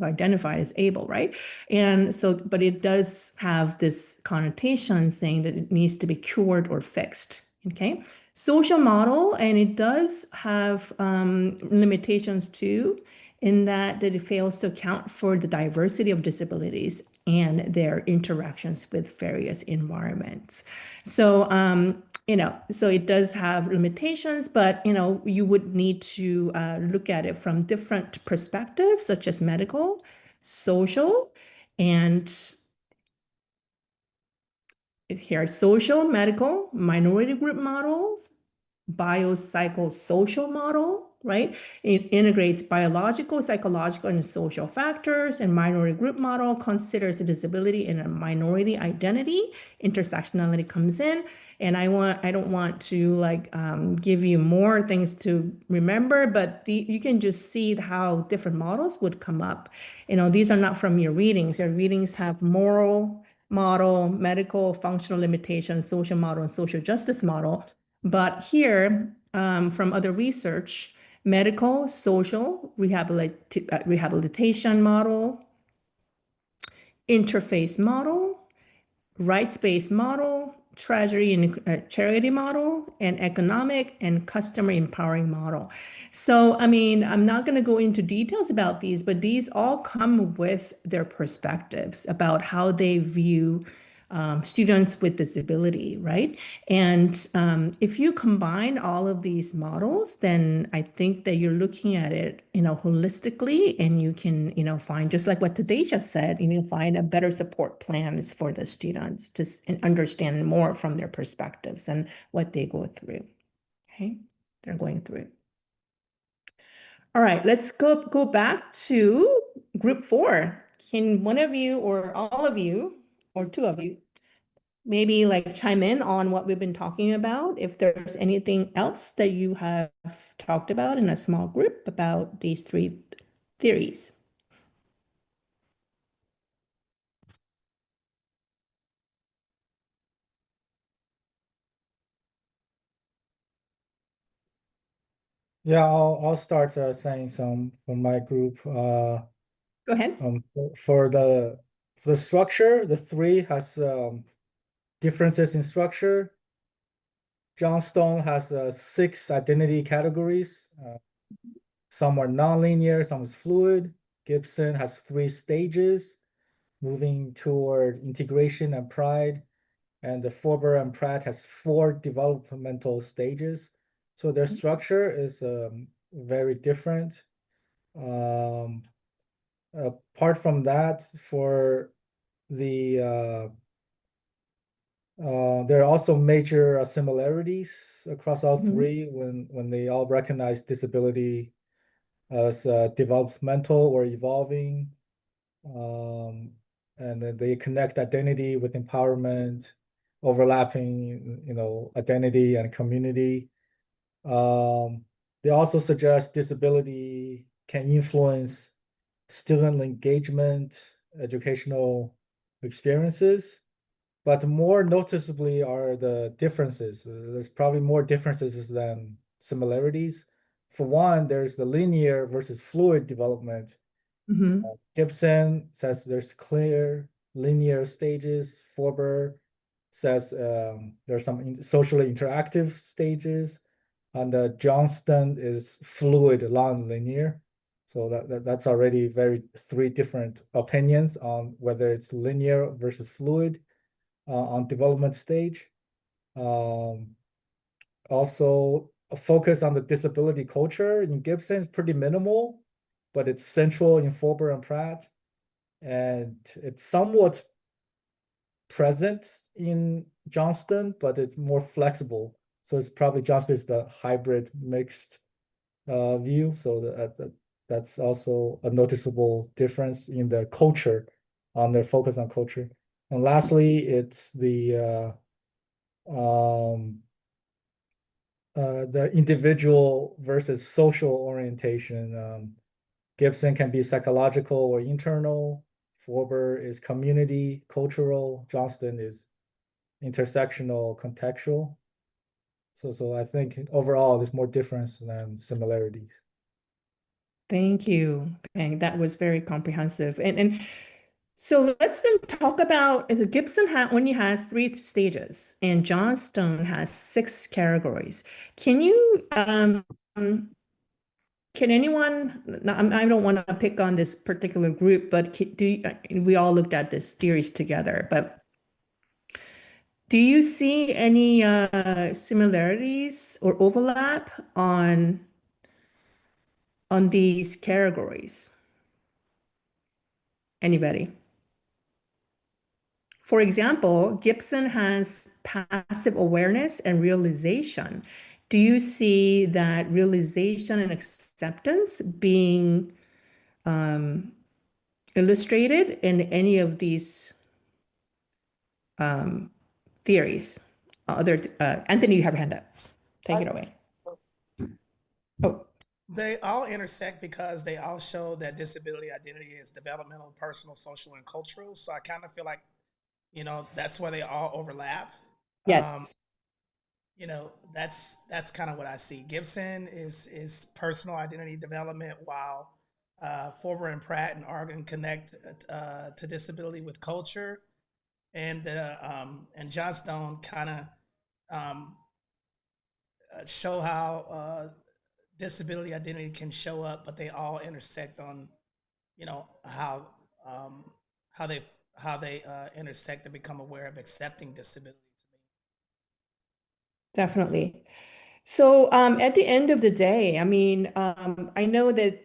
identified as able, right? And so, but it does have this connotation saying that it needs to be cured or fixed, okay? Social model, and it does have limitations too, in that it fails to account for the diversity of disabilities and their interactions with various environments. So, so it does have limitations, but you would need to look at it from different perspectives, such as medical, social, and here are social, medical, minority group models, biopsychosocial model, right? It integrates biological, psychological, and social factors, and minority group model considers a disability in a minority identity. Intersectionality comes in, and I don't want to give you more things to remember, but you can just see how different models would come up. These are not from your readings. Your readings have moral model, medical, functional limitation, social model, and social justice model. But here, from other research, medical, social, rehabilitation model, interface model, rights-based model, treasury and charity model, and economic and customer empowering model. So, I mean, I'm not going to go into details about these, but these all come with their perspectives about how they view students with disability, right? And if you combine all of these models, then I think that you're looking at it, holistically, and you can, find, just like what Tadesha said, find a better support plans for the students to understand more from their perspectives and what they go through. Okay, they're going through. All right, let's go back to group 4. Can one of you or all of you or two of you maybe chime in on what we've been talking about, if there's anything else that you have talked about in a small group about these 3 theories? Yeah, I'll start saying some from my group. Go ahead. For the structure, the 3 has differences in structure. Johnstone has 6 identity categories. Some are nonlinear, some is fluid. Gibson has 3 stages, moving toward integration and pride. And the Forber and Pratt has 4 developmental stages. So their structure is very different. Apart from that, for the there are also major similarities across all 3 when they all recognize disability as developmental or evolving, and then they connect identity with empowerment, overlapping, identity and community. They also suggest disability can influence student engagement, educational experiences, but more noticeably are the differences. There's probably more differences than similarities. For one, there's the linear versus fluid development. Gibson says there's clear linear stages. Forber says there's some socially interactive stages, and Johnston is fluid non-linear. So that's already 3 different opinions on whether it's linear versus fluid on development stage. Also, a focus on the disability culture in Gibson is pretty minimal, but it's central in Forber and Pratt, and it's somewhat present in Johnston, but it's more flexible. So it's probably Johnston is the hybrid mixed view. So that's also a noticeable difference in the culture, on their focus on culture. And lastly, it's the individual versus social orientation. Gibson can be psychological or internal. Forber is community, cultural. Johnston is intersectional, contextual. So I think overall there's more difference than similarities. Thank you, Peng. That was very comprehensive. And so let's then talk about Gibson only has three stages, and Johnstone has six categories. Can you can anyone? I don't want to pick on this particular group, but we all looked at this series together, but do you see any similarities or overlap on these categories? Anybody? For example, Gibson has passive awareness and realization. Do you see that realization and acceptance being illustrated in any of these theories? Anthony, you have your hand up. Take it away. Oh, They all intersect because they all show that disability identity is developmental, personal, social, and cultural. So I kind of feel like, that's where they all overlap. Um, yes, that's kind of what I see. Gibson is personal identity development, while Forber and Pratt and Argon connect to disability with culture, and Johnstone kind of um, show how disability identity can show up, but they all intersect on, how um, how they intersect and become aware of accepting disability. To me, definitely. So at the end of the day, I mean, I know that,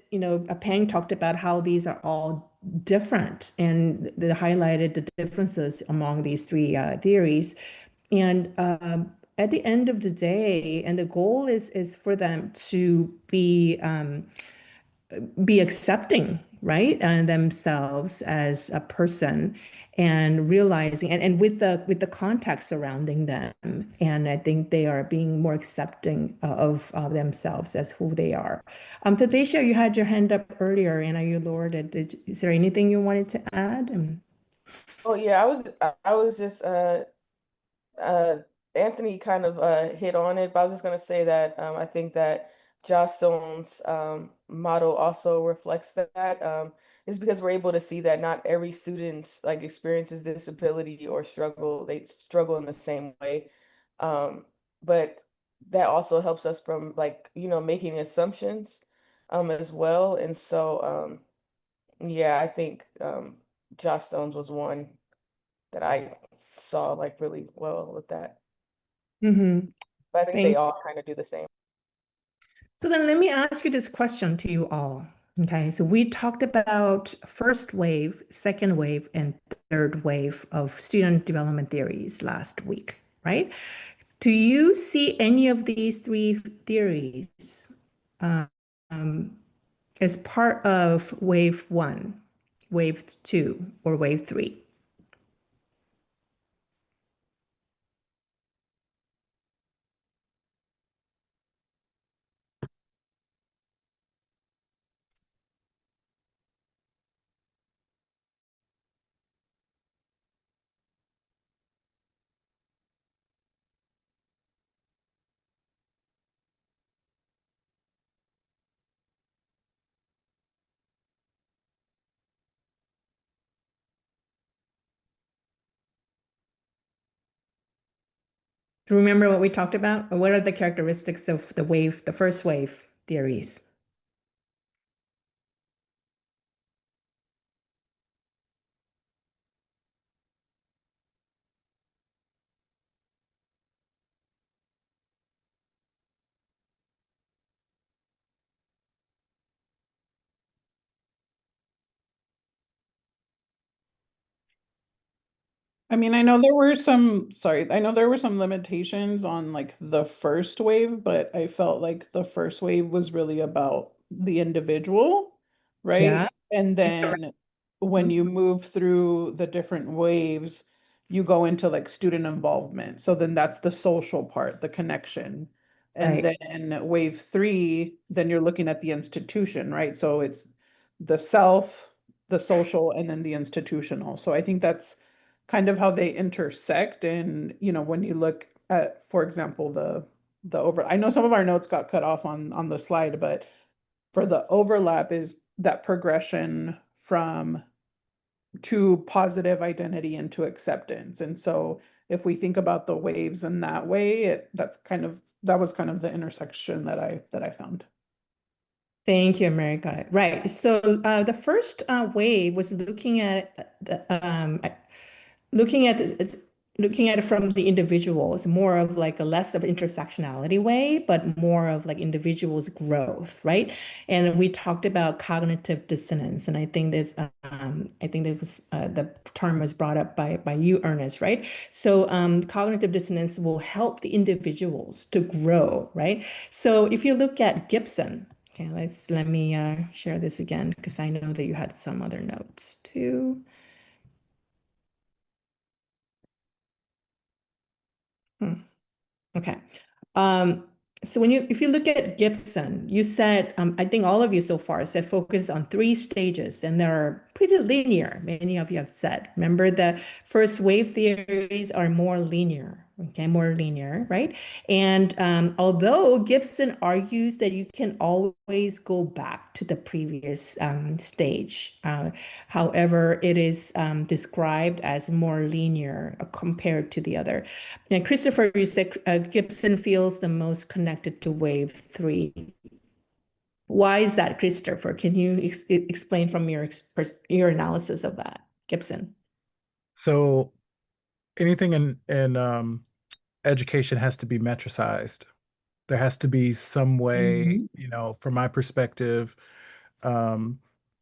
Peng talked about how these are all different and they highlighted the differences among these three theories. And at the end of the day, and the goal is for them to be accepting, right, and themselves as a person and realizing and with the context surrounding them. And I think they are being more accepting of themselves as who they are. Tadeisha, you had your hand up earlier and you lowered it. Is there anything you wanted to add? Oh yeah, I was just uh, Anthony kind of hit on it, but I was just gonna say that I think that Josh Stone's model also reflects that. Is because we're able to see that not every student like experiences disability or struggle. They struggle in the same way, um, but that also helps us from like making assumptions as well. And so yeah, I think Josh Stone's was one that I saw like really well with that. Mm-hmm. But I think they Thank all kind of do the same. So then let me ask you this question to you all. Okay, so we talked about first wave, second wave, and third wave of student development theories last week, right? Do you see any of these three theories um, as part of wave one, wave two, or wave three? Do you remember what we talked about? Or what are the characteristics of the wave, the first wave theories? I mean, I know there were some limitations on like the first wave, but I felt like the first wave was really about the individual, right? Yeah. And Correct. then when you move through the different waves, you go into like student involvement. So then that's the social part, the connection. And Right. then wave three, then you're looking at the institution, right? So it's the self, the social, and then the institutional. So I think that's kind of how they intersect. And when you look at, for example, the over, I know some of our notes got cut off on the slide, but for the overlap is that progression from to positive identity into acceptance. And so if we think about the waves in that way, that was kind of the intersection that I found. Thank you, America. Right. So the first wave was looking at looking at looking at it from the individuals, more of like a less of intersectionality way, but more of like individuals' growth, right? And we talked about cognitive dissonance, and I think that was the term was brought up by you, Ernest, right? So cognitive dissonance will help the individuals to grow, right? So if you look at Gibson, okay, let me share this again because I know that you had some other notes too. Okay. Um, so if you look at Gibson, you said, I think all of you so far said focus on three stages, and they're pretty linear. Many of you have said. Remember, the first wave theories are more linear, okay, more linear, right? And although Gibson argues that you can always go back to the previous stage, however, it is described as more linear compared to the other. And Christopher, you said Gibson feels the most connected to wave three. Why is that, Christopher? Can you explain from your analysis of that, Gibson? So anything in education has to be metricized. There has to be some way, from my perspective, um,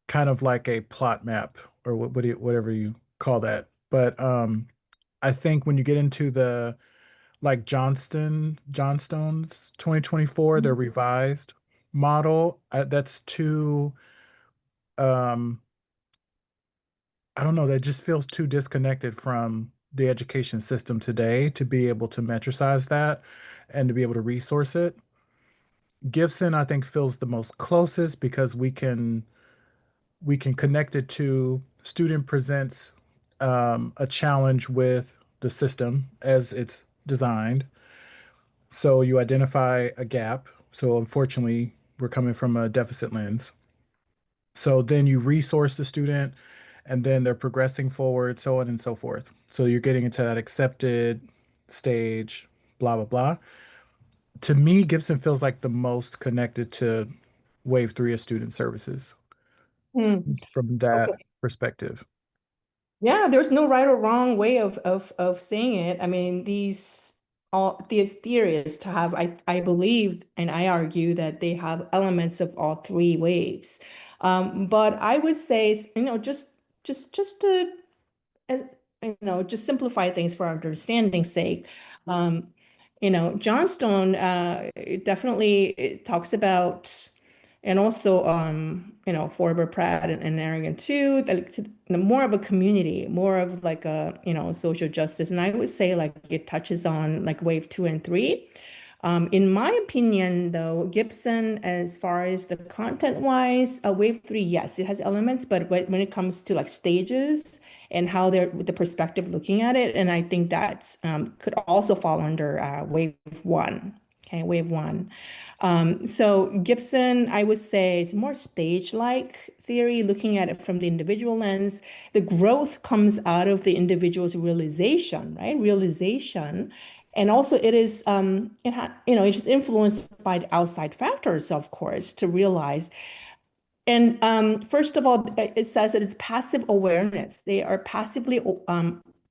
kind of like a plot map or whatever you call that. But I think when you get into the like Johnstone's 2024, their revised model, that's too, um, I don't know, that just feels too disconnected from the education system today to be able to metricize that and to be able to resource it. Gibson, I think, feels the most closest because we can connect it to student presents a challenge with the system as it's designed. So you identify a gap. So unfortunately, we're coming from a deficit lens. So then you resource the student and then they're progressing forward, so on and so forth. So you're getting into that accepted stage, blah, blah, blah. To me, Gibson feels like the most connected to Wave 3 of student services from that Okay. perspective. Yeah, there's no right or wrong way of saying it. I mean, these theories to have, I believe, and I argue that they have elements of all three waves. But I would say, just to uh, just simplify things for our understanding's sake. Um, Johnstone it talks about, and also Forber, Pratt, and Aragon too, more of a community, more of like a social justice, and I would say like it touches on like wave 2 and 3. In my opinion, though, Gibson, as far as the content-wise, wave 3, yes, it has elements, but when it comes to like stages and how they're with the perspective looking at it, and I think that could also fall under wave 1. Okay, wave 1. So Gibson, I would say, is more stage-like theory, looking at it from the individual lens. The growth comes out of the individual's realization, right? Realization. And also it is it is influenced by the outside factors, of course, to realize. And first of all, it says that it's passive awareness. They are passively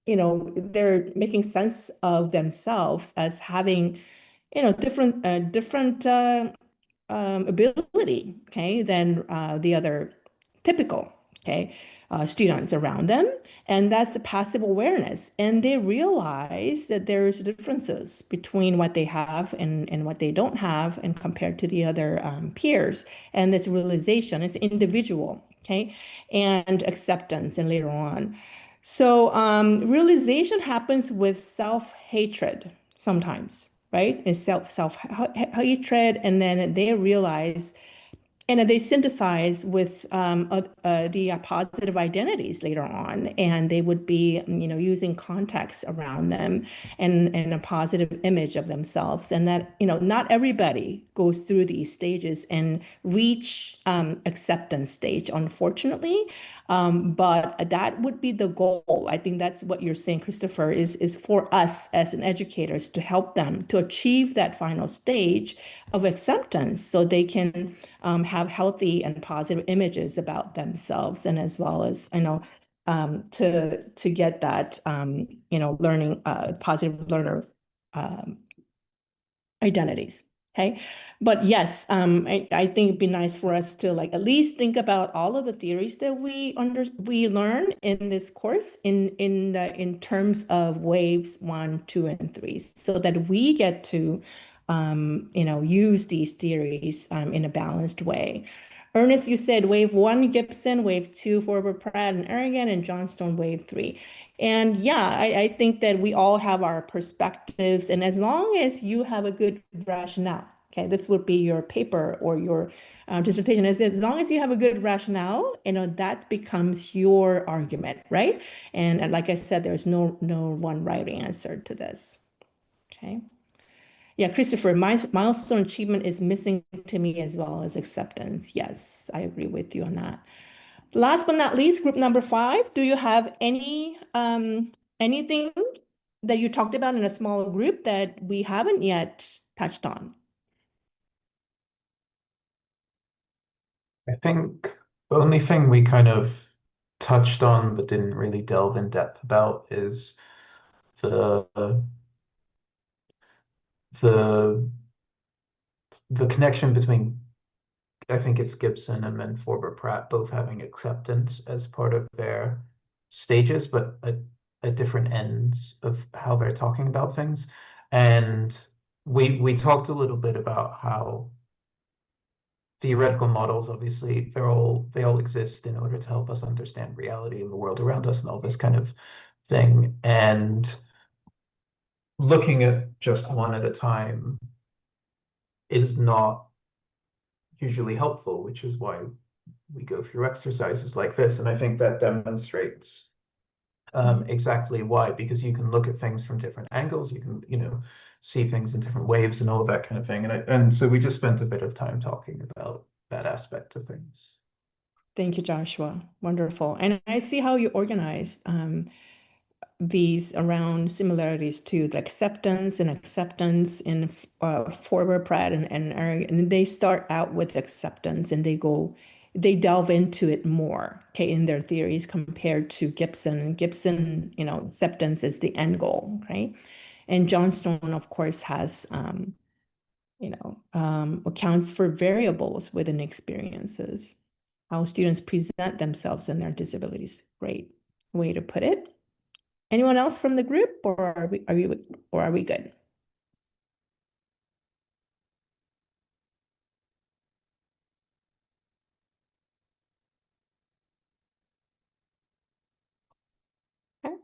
they're making sense of themselves as having different ability, okay, than the other typical, okay, students around them. And that's the passive awareness. And they realize that there's differences between what they have and what they don't have and compared to the other peers. And this realization, it's individual, okay, and acceptance and later on. So realization happens with self-hatred sometimes, right? It's self hatred, and then they realize, and they synthesize with the positive identities later on, and they would be, using context around them and a positive image of themselves. And that, not everybody goes through these stages and reach acceptance stage, unfortunately. But that would be the goal. I think that's what you're saying, Christopher, is for us as an educators to help them to achieve that final stage of acceptance so they can have healthy and positive images about themselves, and as well as, to get that, learning, positive learner um, identities. Okay. But yes, I think it'd be nice for us to like at least think about all of the theories that we learn in this course in terms of waves 1, 2, and 3, so that we get to use these theories in a balanced way. Ernest, you said wave 1, Gibson, wave 2, Forward, Pratt, and Aragon, and Johnstone, wave 3. And yeah, I think that we all have our perspectives, and as long as you have a good rationale, okay, this would be your paper or your dissertation. As long as you have a good rationale, that becomes your argument, right? And like I said, there's no one right answer to this. Okay. Yeah, Christopher, my milestone achievement is missing to me as well as acceptance. Yes, I agree with you on that. Last but not least, group number 5. Do you have anything that you talked about in a small group that we haven't yet touched on? I think the only thing we kind of touched on but didn't really delve in depth about is the the the connection between, I think it's Gibson and then Forber Pratt both having acceptance as part of their stages, but at different ends of how they're talking about things. And we talked a little bit about how theoretical models, obviously, they all exist in order to help us understand reality in the world around us and all this kind of thing. And looking at just one at a time is not usually helpful, which is why we go through exercises like this. And I think that demonstrates exactly why, because you can look at things from different angles, you can, see things in different waves and all of that kind of thing. And so we just spent a bit of time talking about that aspect of things. Thank you, Joshua. Wonderful. And I see how you organized these around similarities to the acceptance in Forward, Pratt, and Eric. And they start out with acceptance and they delve into it more, okay, in their theories compared to Gibson. Gibson, acceptance is the end goal, right? And Johnstone, of course, has accounts for variables within experiences, how students present themselves and their disabilities. Great way to put it. Anyone else from the group, or are we good? Okay.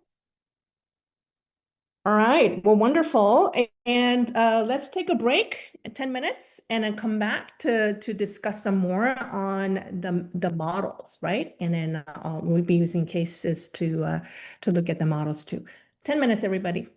All right. Well, wonderful. And let's take a break, 10 minutes, and then come back to discuss some more on the models, right? And then we'll be using cases to look at the models too. 10 minutes, everybody.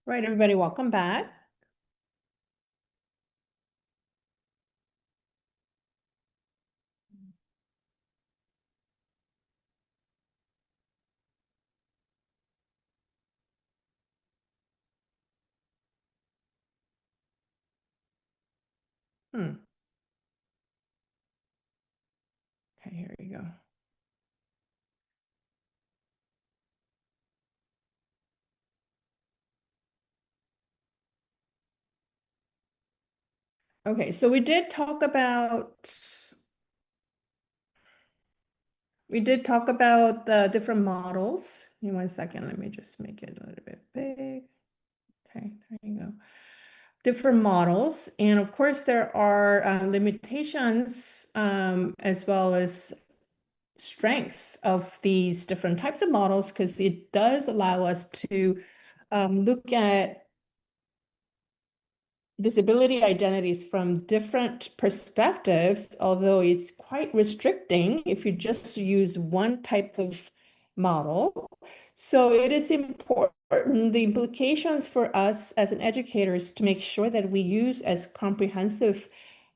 Right, everybody, welcome back. Okay, here we go. Okay, so we did talk about the different models. Give me 1 second, let me just make it a little bit big. Okay, there you go. Different models, and of course there are limitations as well as strength of these different types of models, because it does allow us to look at disability identities from different perspectives, although it's quite restricting if you just use one type of model. So it is important, the implications for us as an educator is to make sure that we use as comprehensive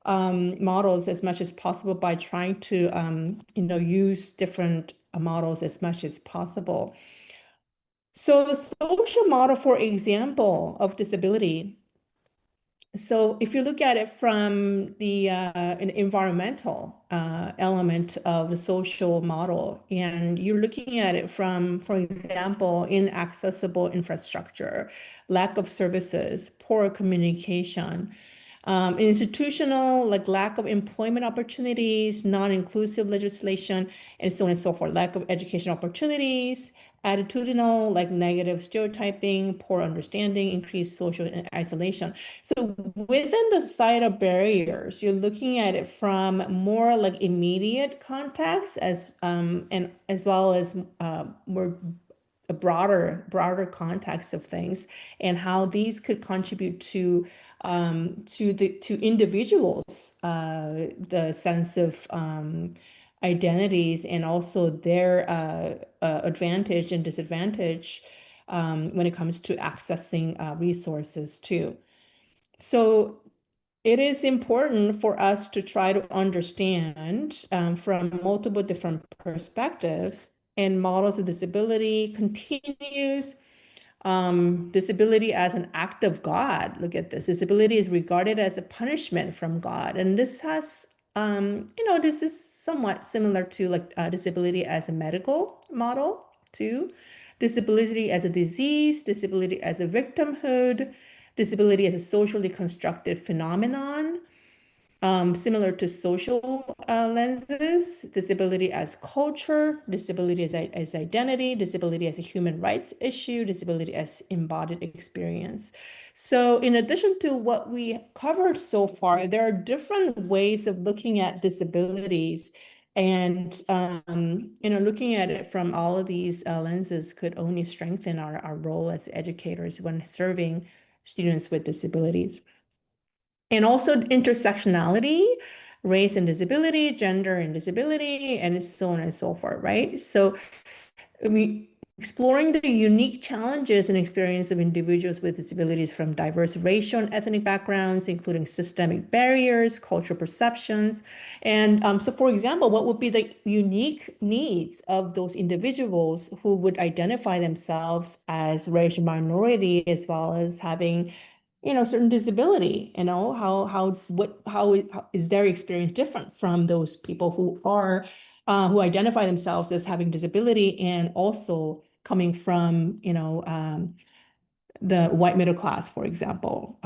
models as much as possible by trying to use different models as much as possible. So the social model, for example, of disability. So if you look at it from the an environmental element of the social model, and you're looking at it from, for example, inaccessible infrastructure, lack of services, poor communication, institutional, like lack of employment opportunities, non-inclusive legislation, and so on and so forth, lack of education opportunities, attitudinal, like negative stereotyping, poor understanding, increased social isolation. So within the societal barriers, you're looking at it from more like immediate context and as well as more a broader context of things, and how these could contribute to individuals the sense of identities, and also their advantage and disadvantage when it comes to accessing resources too. So it is important for us to try to understand from multiple different perspectives, and models of disability continues disability as an act of God. Look at this. Disability is regarded as a punishment from God. And this has, this is somewhat similar to like disability as a medical model too. Disability as a disease, disability as a victimhood, disability as a socially constructed phenomenon. Similar to social lenses, disability as culture, disability as identity, disability as a human rights issue, disability as embodied experience. So in addition to what we covered so far, there are different ways of looking at disabilities, and looking at it from all of these lenses could only strengthen our role as educators when serving students with disabilities. And also intersectionality, race and disability, gender and disability, and so on and so forth, right? So exploring the unique challenges and experience of individuals with disabilities from diverse racial and ethnic backgrounds, including systemic barriers, cultural perceptions. And so, for example, what would be the unique needs of those individuals who would identify themselves as racial minority, as well as having certain disability, how is their experience different from those people who are who identify themselves as having disability, and also coming from the white middle class, for example,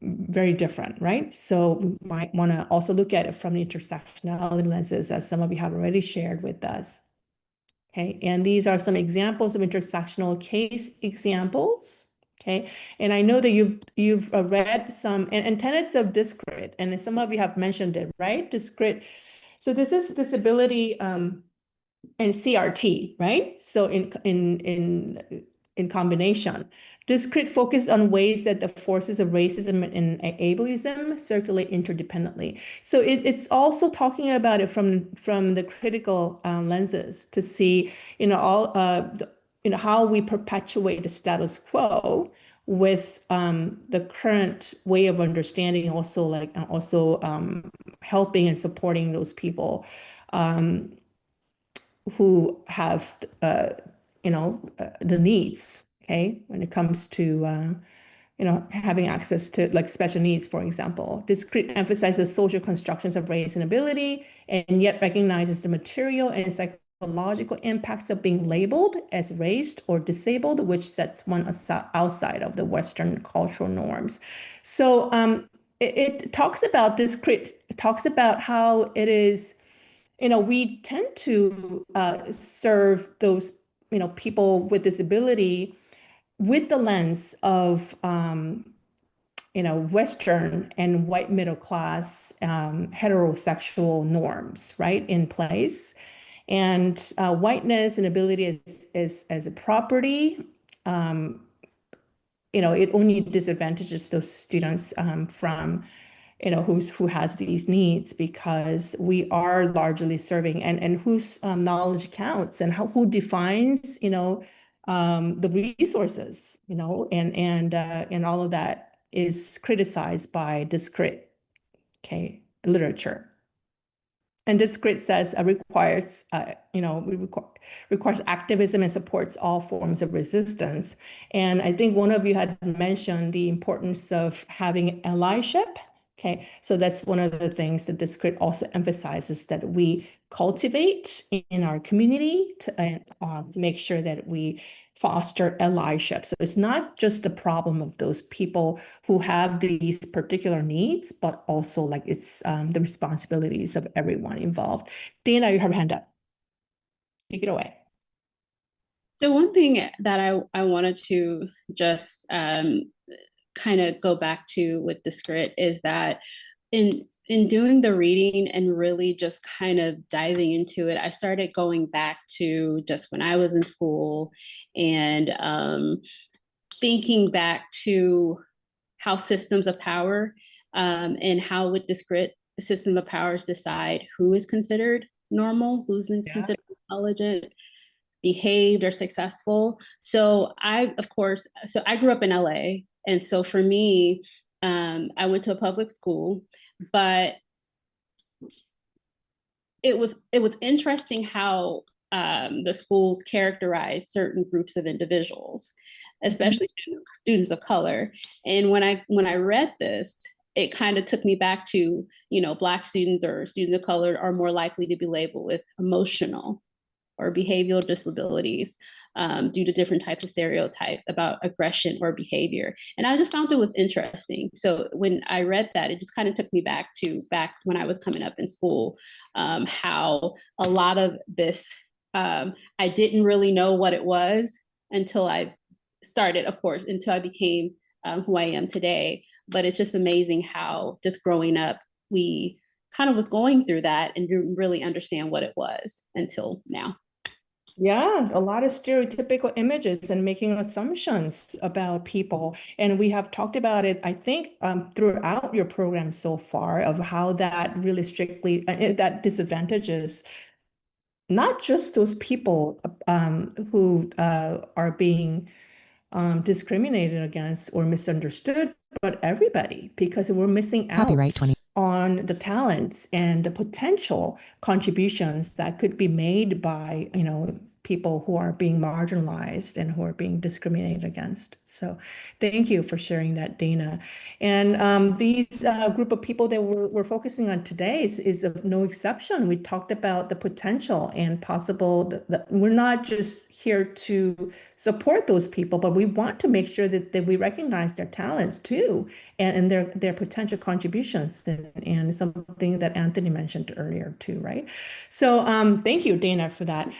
very different, right? So we might want to also look at it from the intersectionality lenses, as some of you have already shared with us. Okay, and these are some examples of intersectional case examples. Okay, and I know that you've read some and tenets of discrit, and some of you have mentioned it, right? Discrit. So this is disability and CRT, right? So in combination, discrit focus on ways that the forces of racism and ableism circulate interdependently. So it's also talking about it from the critical lenses to see, how we perpetuate the status quo with the current way of understanding, also helping and supporting those people um, who have the needs, okay, when it comes to having access to like special needs, for example. Discrete emphasizes social constructions of race and ability, and yet recognizes the material and psychological impacts of being labeled as raced or disabled, which sets one outside of the Western cultural norms. So it talks about discrete, it talks about how it is, we tend to serve those, people with disability with the lens of Western and white middle class heterosexual norms, right, in place. And whiteness and ability is as a property. It only disadvantages those students from who has these needs, because we are largely serving and whose knowledge counts, and who defines the resources, and all of that is criticized by discrete, okay, literature. And discrete says requires activism and supports all forms of resistance. And I think one of you had mentioned the importance of having allyship. Okay, so that's one of the things that discrete also emphasizes, that we cultivate in our community to make sure that we foster allyship. So it's not just the problem of those people who have these particular needs, but also like it's the responsibilities of everyone involved. Dana, you have a hand up. Take it away. So one thing that I wanted to just kind of go back to with the script is that in doing the reading and really just kind of diving into it, I started going back to just when I was in school and thinking back to how systems of power and how would discrete system of powers decide who is considered normal, who's considered intelligent, behaved, or successful. So I grew up in LA. And so for me, I went to a public school, but it was interesting how the schools characterized certain groups of individuals, especially students of color. And when I read this, it kind of took me back to, Black students or students of color are more likely to be labeled with emotional or behavioral disabilities due to different types of stereotypes about aggression or behavior. And I just found it was interesting. So when I read that, it just kind of took me back when I was coming up in school, how a lot of this, I didn't really know what it was until I started, of course, until I became who I am today. But it's just amazing how just growing up, we kind of was going through that and didn't really understand what it was until now. Yeah, a lot of stereotypical images and making assumptions about people. And we have talked about it, I think, throughout your program so far, of how that really strictly, that disadvantages not just those people who are being discriminated against or misunderstood, but everybody, because we're missing out on the talents and the potential contributions that could be made by, people who are being marginalized and who are being discriminated against. So thank you for sharing that, Dana. And these group of people that we're focusing on today is of no exception. We talked about the potential and possible, we're not just here to support those people, but we want to make sure that we recognize their talents too, and their potential contributions, and something that Anthony mentioned earlier too, right? So thank you, Dana, for that.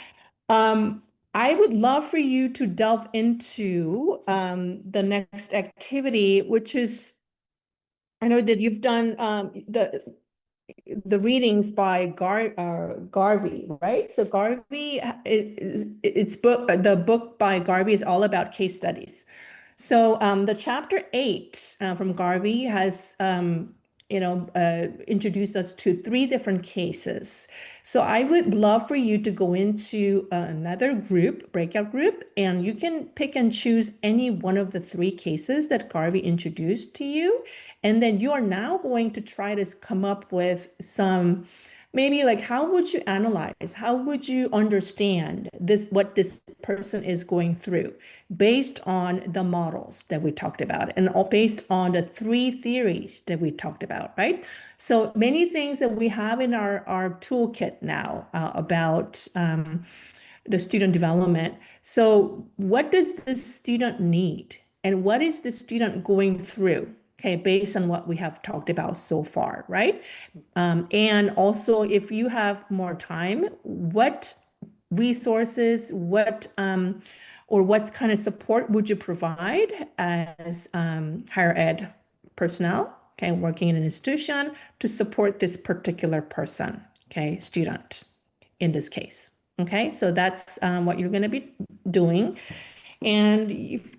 I would love for you to delve into the next activity, which is, I know that you've done the readings by Garvey, right? So Garvey, the book by Garvey is all about case studies. So the chapter 8 from Garvey has introduced us to 3 different cases. So I would love for you to go into another breakout group, and you can pick and choose any one of the 3 cases that Garvey introduced to you. And then you are now going to try to come up with some, maybe like, how would you analyze? How would you understand what this person is going through based on the models that we talked about and all based on the 3 theories that we talked about, right? So many things that we have in our toolkit now about the student development. So what does this student need? And what is the student going through? Okay, based on what we have talked about so far, right? And also, if you have more time, what resources, or what kind of support would you provide as higher ed personnel, okay, working in an institution to support this particular person, okay, student in this case. Okay, so that's what you're going to be doing. And if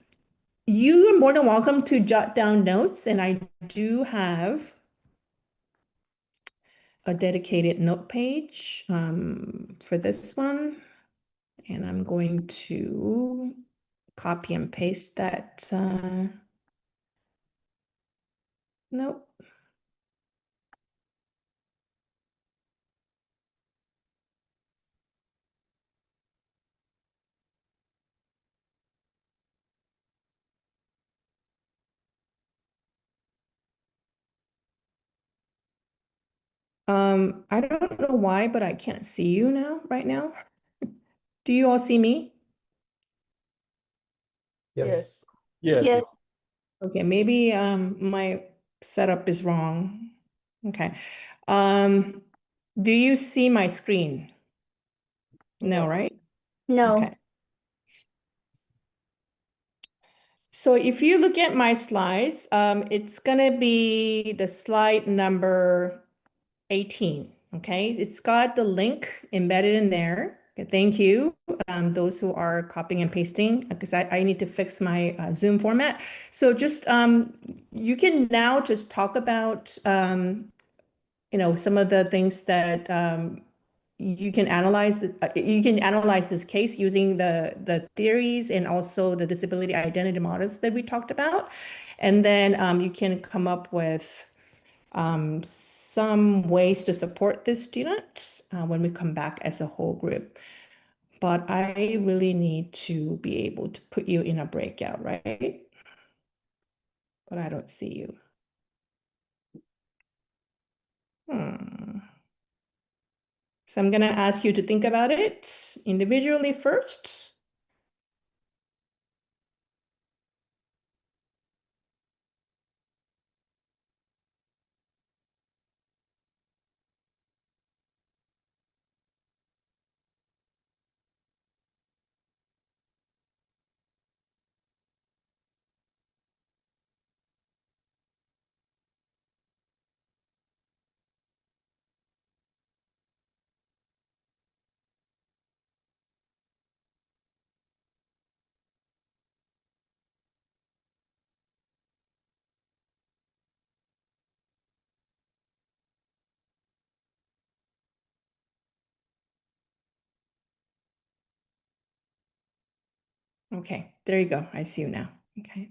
you are more than welcome to jot down notes, and I do have a dedicated note page for this one. And I'm going to copy and paste that. Nope. I don't know why, but I can't see you now, right now. Do you all see me? Yes. Yes. Yes. Okay, maybe my setup is wrong. Okay. Do you see my screen? No, right? No. Okay. So if you look at my slides, it's gonna be the slide number 18, okay? It's got the link embedded in there. Okay, thank you, those who are copying and pasting, because I need to fix my Zoom format. So just, you can now just talk about, some of the things that you can analyze. You can analyze this case using the theories and also the disability identity models that we talked about. And then you can come up with some ways to support this student when we come back as a whole group. But I really need to be able to put you in a breakout, right? But I don't see you. So I'm going to ask you to think about it individually first. Okay, there you go. I see you now. Okay.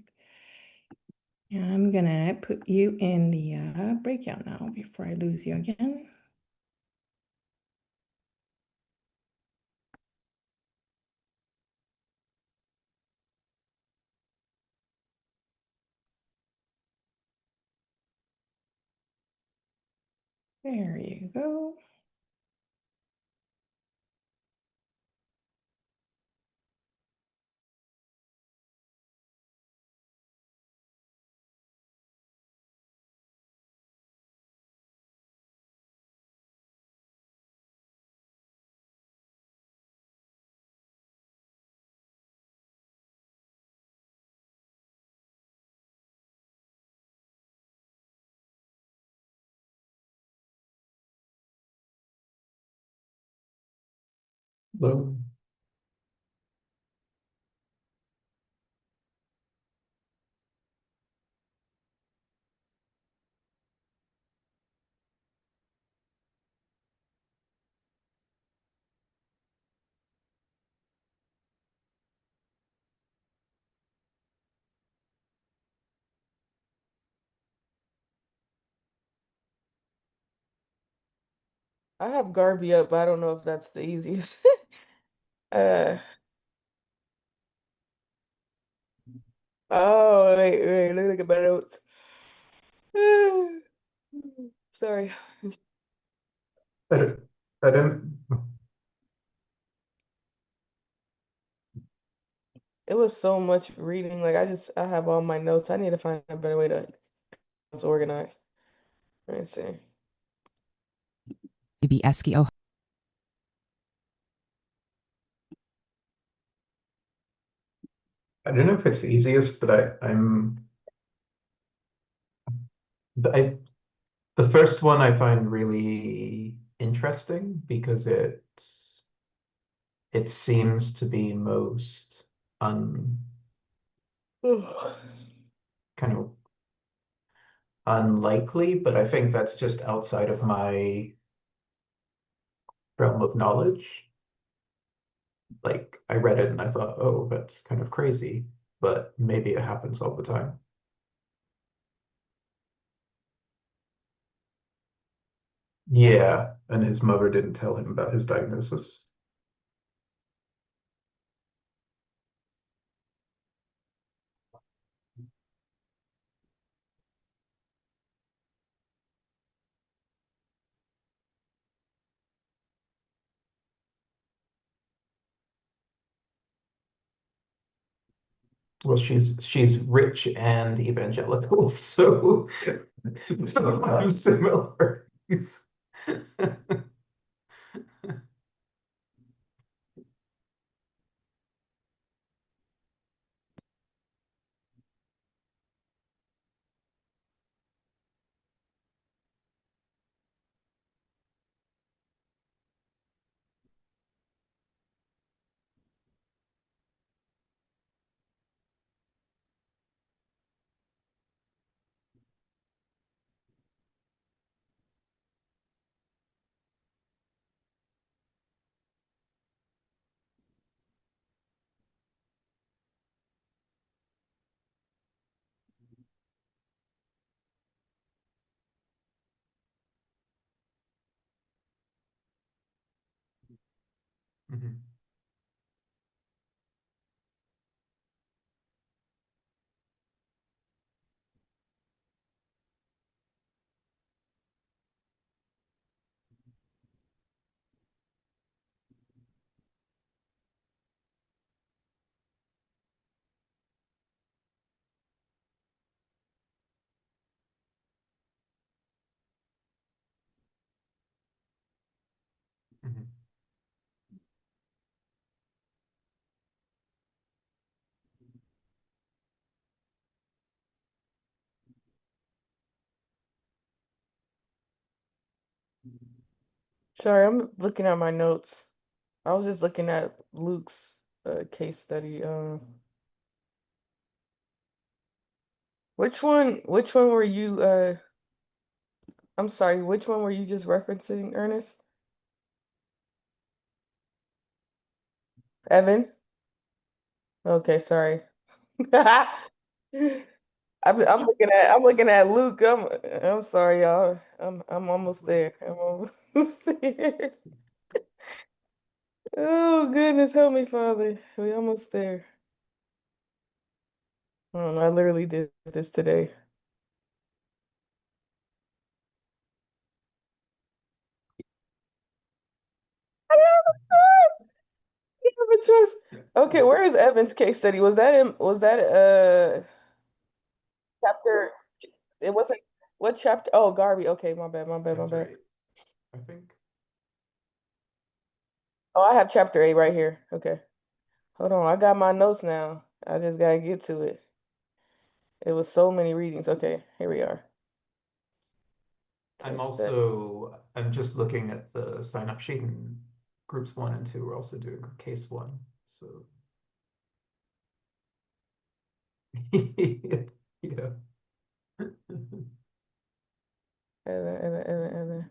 And I'm gonna put you in the breakout now before I lose you again. There you go. Hello. I have Garby up, but I don't know if that's the easiest. uh oh wait, let me look at my notes. Sorry. I don't, I don't, It was so much reading. Like I have all my notes. I need to find a better way to organize. Let me see. I don't know if it's the easiest, but I the first one I find really interesting because it seems to be most un kind of unlikely, but I think that's just outside of my realm of knowledge. Like I read it and I thought, oh, that's kind of crazy, but maybe it happens all the time. Yeah, and his mother didn't tell him about his diagnosis. Well, she's rich and evangelical, so similar. Mhm. Mhm. Sorry, I'm looking at my notes. I was just looking at Luke's case study. Which one were you I'm sorry, which one were you just referencing, Ernest? Evan? Okay, sorry. I'm looking at Luke. I'm sorry, y'all. I'm almost there. I'm almost there. Oh goodness, help me, Father. We almost there. I literally did this today. I have a choice. Okay, where is Evan's case study? Was that chapter? It wasn't what chapter? Oh, Garvey. Okay, my Chapter bad. 8, I think. Oh, I have chapter 8 right here. Okay. Hold on, I got my notes now. I just gotta get to it. It was so many readings. Okay, here we are. Case study. I'm just looking at the sign up sheet, and groups 1 and 2 are also doing case 1. So yeah. Evan.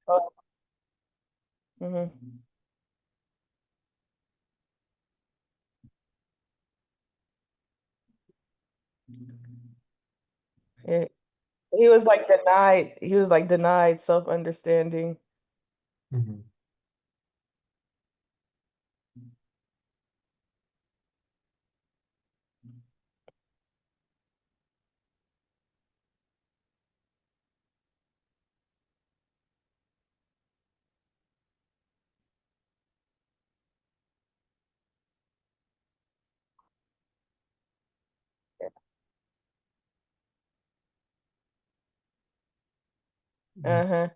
Oh, mm-hmm. Yeah, he was like denied. He was like denied self-understanding. Mhm. Uh-huh.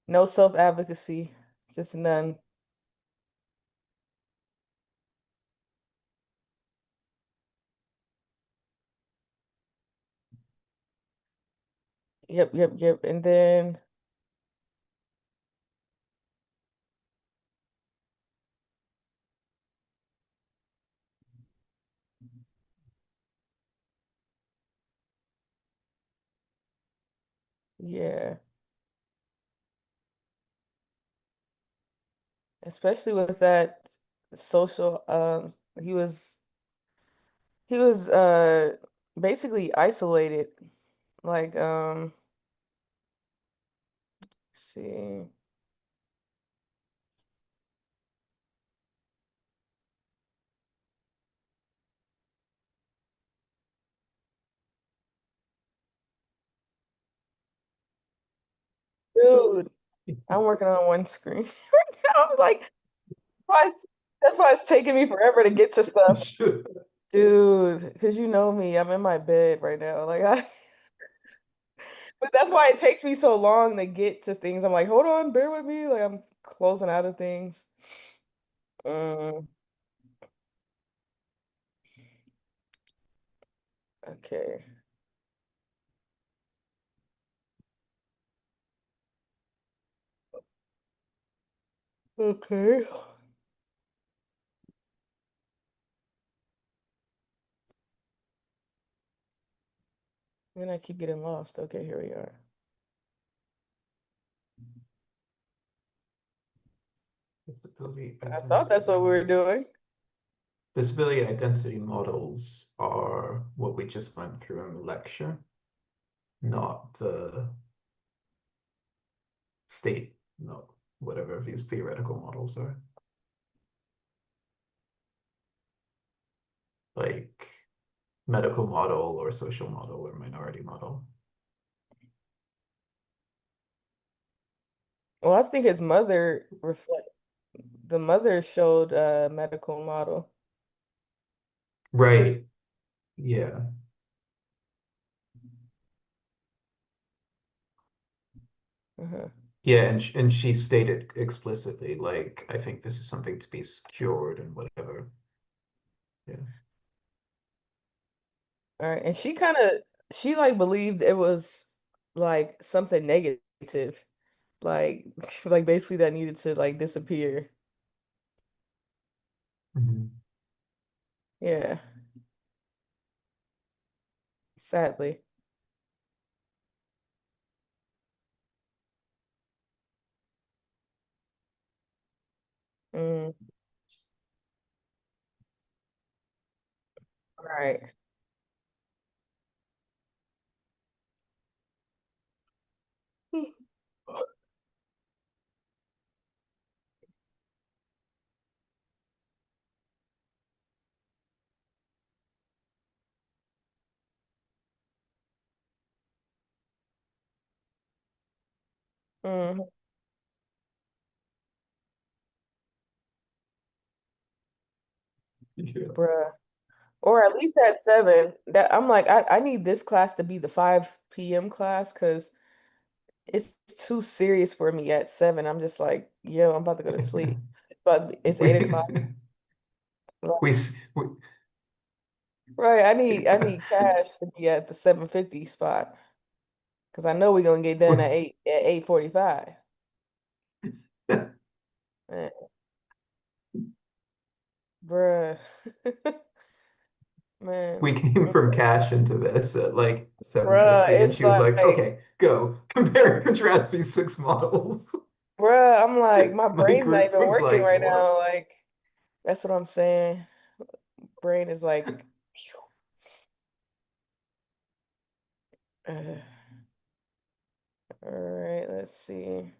No self-advocacy, just none. Yep, yep, yep. And then yeah, especially with that social he was basically isolated. Like let's see. Dude, I'm working on one screen right now. I'm like, why is- that's why it's taking me forever to get to stuff. Dude, because you know me, I'm in my bed right now. But that's why it takes me so long to get to things. I'm like, hold on, bear with me. Like I'm closing out of things. Mm, okay. Okay. Then I keep getting lost. Okay, here we are. Disability I thought that's what we were doing. Disability identity models are what we just went through in the lecture, not the state, no, whatever these theoretical models are. Like medical model or social model or minority model. Well, I think his mother reflect the mother showed a medical model. Right. Yeah. Uh-huh. Yeah, and she stated explicitly, like, I think this is something to be secured and whatever. Yeah. All right. And she like believed it was like something negative. Like like basically that needed to like disappear. Mhm. Yeah, sadly. Mm, right. Mm, Yeah. bruh. Or at least at 7. That I'm like, I need this class to be the 5 p.m. class because it's too serious for me at 7. I'm just like, yo, I'm about to go to sleep. But it's 8 o'clock. We, Like, s- we right. I need cash to be at the 7:50 spot. Because I know we're gonna get done at 8:45. Man, bruh. Man. we came from cash into this at like Bruh, 7:50, and it's she was like, like, okay, go compare and contrast these 6 models. bruh, I'm like, my My brain's not group even was working like, right what? now. Like, that's what I'm saying. Brain is like, uh, Let's see.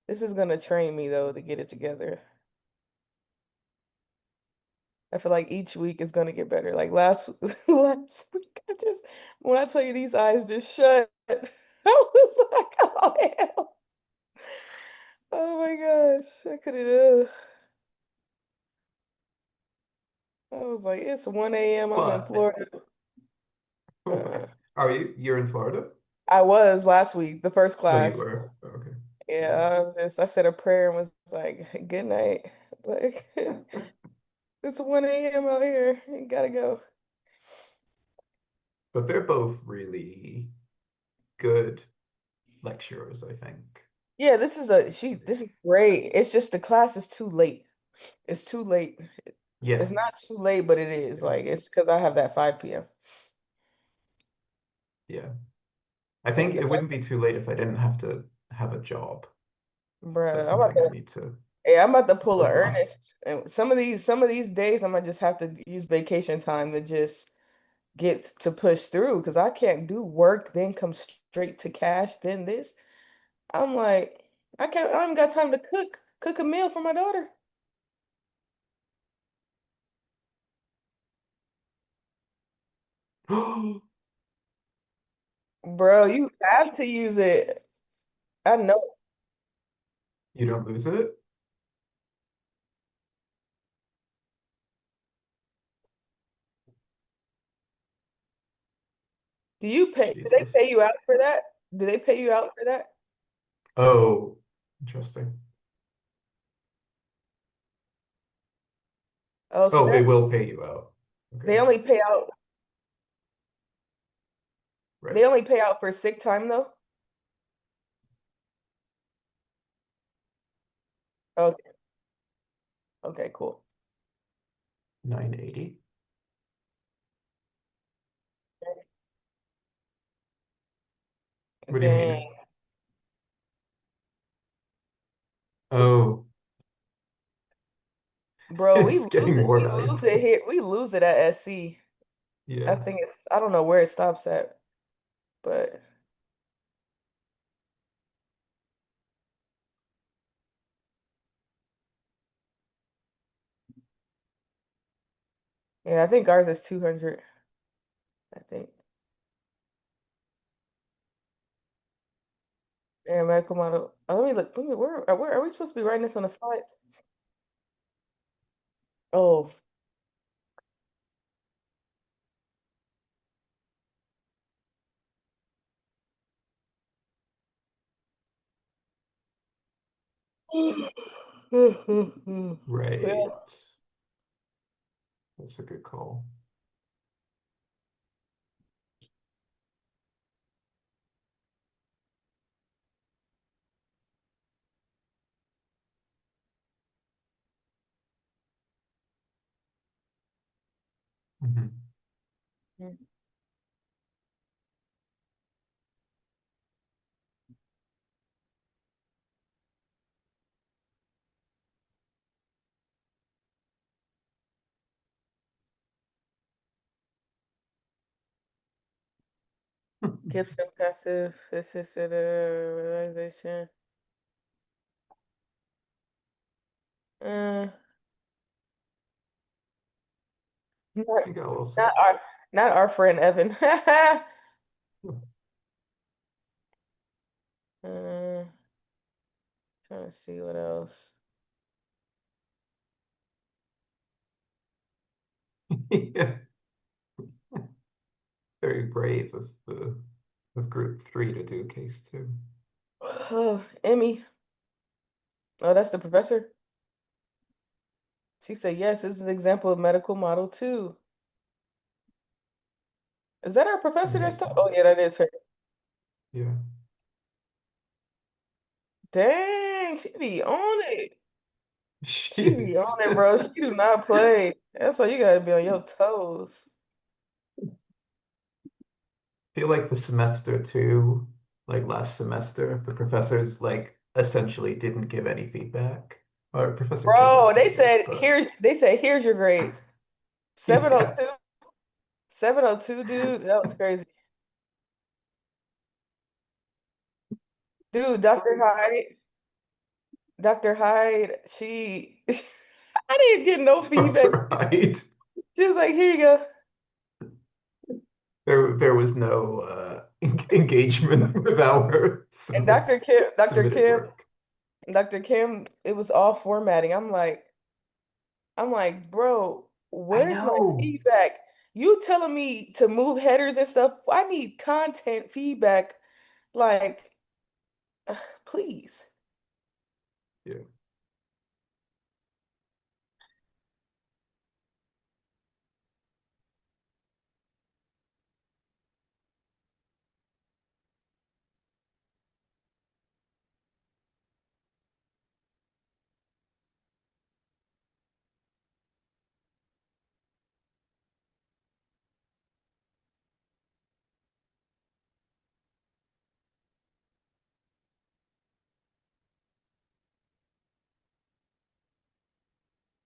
This is gonna train me though to get it together. I feel like each week is gonna get better. Like last last week, when I tell you these eyes just shut, I was like, oh hell. Oh my gosh, I couldn't. I was like, it's 1 a.m. I'm in But Florida. you're in Florida? I was last week, the first Oh, you class. were. Oh, okay. Yeah, I said a prayer and was like, good night. Like it's 1 a.m. out here. You gotta go. But they're both really good lecturers, I think. Yeah, this is great. It's just the class is too late. It's too late. Yeah. It's not too late, but it is. Like it's because I have that 5 p.m. Yeah. I And think the it fact wouldn't be too late if I didn't have to have a job. Bruh, That's something I need to I'm about to pull a work on. earnest. And some of these days I'm gonna just have to use vacation time to just get to push through because I can't do work, then come straight to cash, then this. I'm like, I haven't got time to cook a meal for my daughter. Bro, you have to use it. I know. You don't lose it? Do they Jesus. pay you out for that? Do they pay you out for that? Oh, interesting. Oh, so Oh, it will pay you out. Okay, they only pay out right. they only pay out for sick time though? Okay, okay, cool. 980. What do you Dang. mean? Oh, Bro, it's getting more we lose valuable. it here. We lose it at SC. I Yeah. think I don't know where it stops at, but yeah, I think ours is 200. I think. Yeah, medical model. Let me look. Where are we supposed to be writing this on the slides? Oh. Yeah. Right. That's a good call. Mhm. Gibson passive assisted realization. Uh, not, You got a little. not our not our friend Evan. Uh, trying to see what else. Yeah. Very brave of group 3 to do case 2. Oh, Emmy. Oh, that's the professor. She said, yes, this is an example of medical model too. Is that our professor that's talking? Oh, yeah, that is her. Yeah. Dang, she be on it. She She be is. on it, bro. She do not play. That's why you gotta be on your toes. Feel like the semester 2, like last semester, the professors like essentially didn't give any feedback. Or Professor Kim was Bro, pretty good, but they said here's your grades. yeah. 702, 702, dude. That was crazy. Dude, Dr. Hyde, she, I didn't get no feedback. Dr. Hyde. She was like, here you go. There was no engagement with our And submitted work. Dr. Kim, it was all formatting. I'm like, bro, I where's my know. feedback? You telling me to move headers and stuff? I need content feedback. Like, please. Yeah.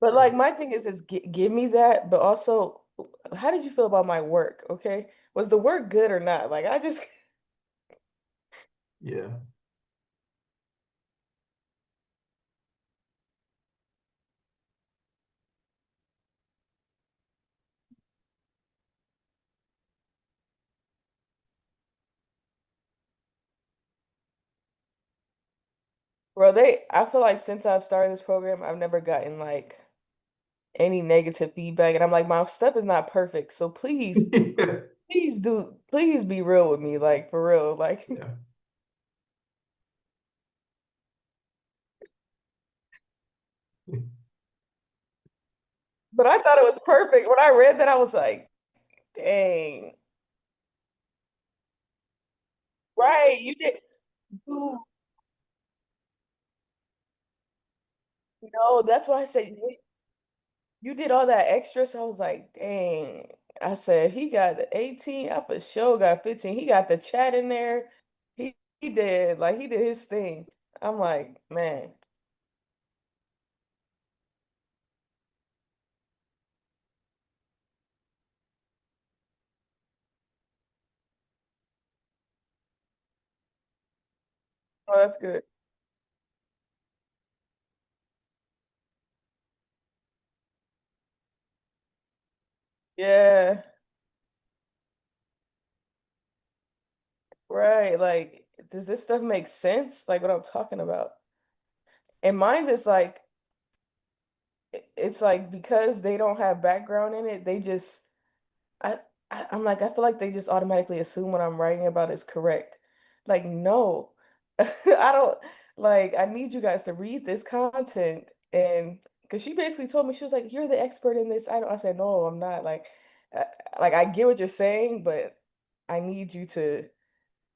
But like my thing is give me that, but also, how did you feel about my work? Okay, was the work good or not? Like I just Yeah. bro, I feel like since I've started this program, I've never gotten like any negative feedback, and I'm like, my stuff is not perfect, so Yeah. please be real with me, like for real, like. Yeah. But I thought it was perfect. When I read that, I was like, dang, right, you did. Dude, that's why I said you did all that extra. So I was like, dang. I said, he got the 18. I for sure got 15. He got the chat in there. He did his thing. I'm like, man. Oh, that's good. Yeah, right. Like, does this stuff make sense? Like what I'm talking about? And mine's is like, it's like because they don't have background in it, they just I, I'm like, I feel like they just automatically assume what I'm writing about is correct. Like, no, I don't like, I need you guys to read this content. And because she basically told me, she was like, you're the expert in this. I said, no, I'm not. Uh, like, I get what you're saying, but I need you to,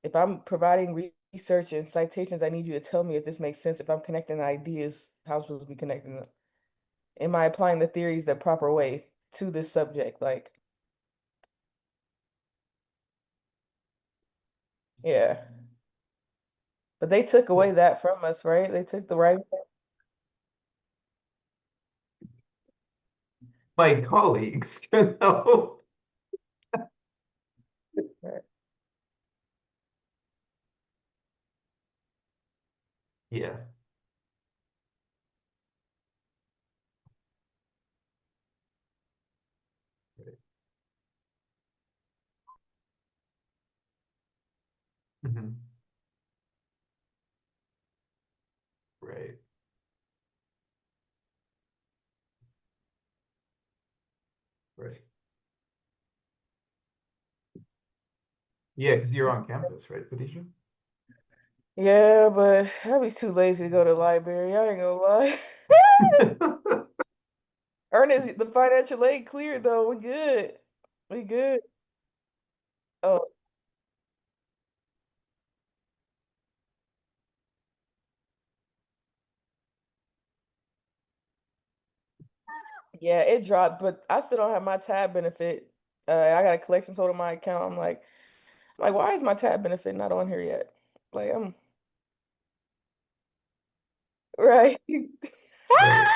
if I'm providing research and citations, I need you to tell me if this makes sense. If I'm connecting ideas, how I'm supposed to be connecting them. Am I applying the theories the proper way to this subject? Like, yeah. But they took away that from us, right? They took the right. My colleagues, you know. Yeah. Right. Mhm. Right. Right. Yeah, because you're on campus, right, Khadijah? Yeah, but I'd be too lazy to go to the library. I ain't gonna lie. Ernest, the financial aid cleared though. We good. We good. Oh, yeah, it dropped, but I still don't have my tab benefit. I got a collection total on my account. I'm like, why is my tab benefit not on here yet? Like, I'm right. Right.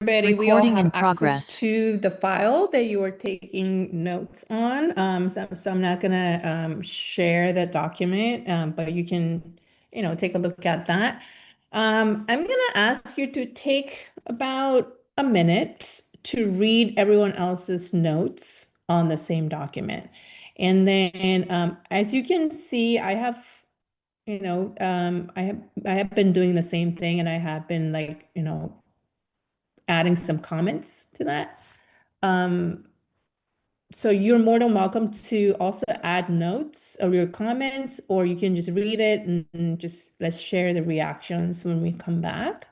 everybody. We all Recording have in access progress. to the file that you are taking notes on. So I'm not gonna share that document, but you can, take a look at that. I'm gonna ask you to take about a minute to read everyone else's notes on the same document. And then, as you can see, I have, I have been doing the same thing, and I have been like, adding some comments to that. So you're more than welcome to also add notes of your comments, or you can just read it and just let's share the reactions when we come back.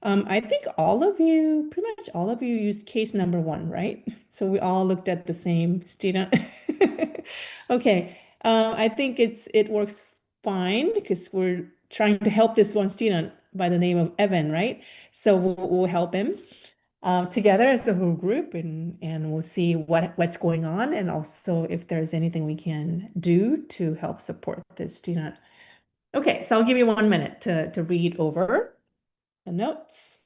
I think pretty much all of you used case number 1, right? So we all looked at the same student. Okay, I think it works fine because we're trying to help this one student by the name of Evan, right? So we'll help him together as a whole group, and we'll see what's going on, and also if there's anything we can do to help support this student. Okay, so I'll give you 1 minute to read over the notes.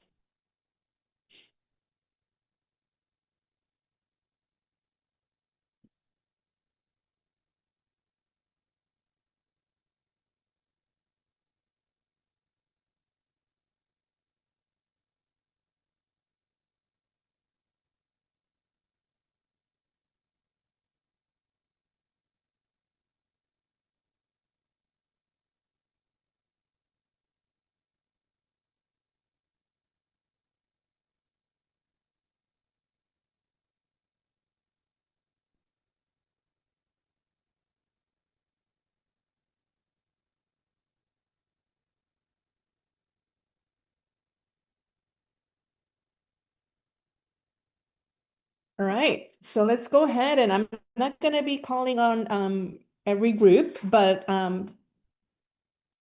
All right, so let's go ahead, and I'm not going to be calling on every group, but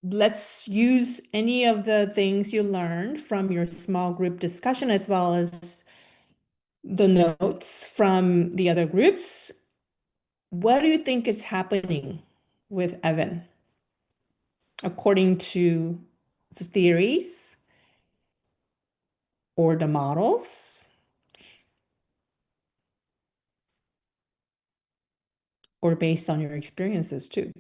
let's use any of the things you learned from your small group discussion as well as the notes from the other groups. What do you think is happening with Evan according to the theories or the models or based on your experiences too?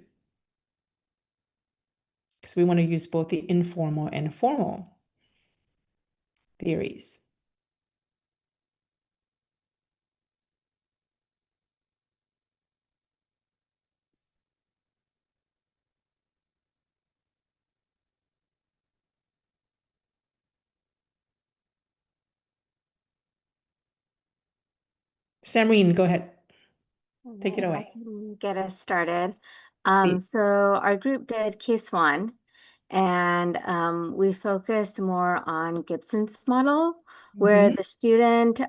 Because we want to use both the informal and formal theories. Samreen, go ahead. Take it away. Get us started. Please. So our group did case 1, and we focused more on Gibson's model, where the student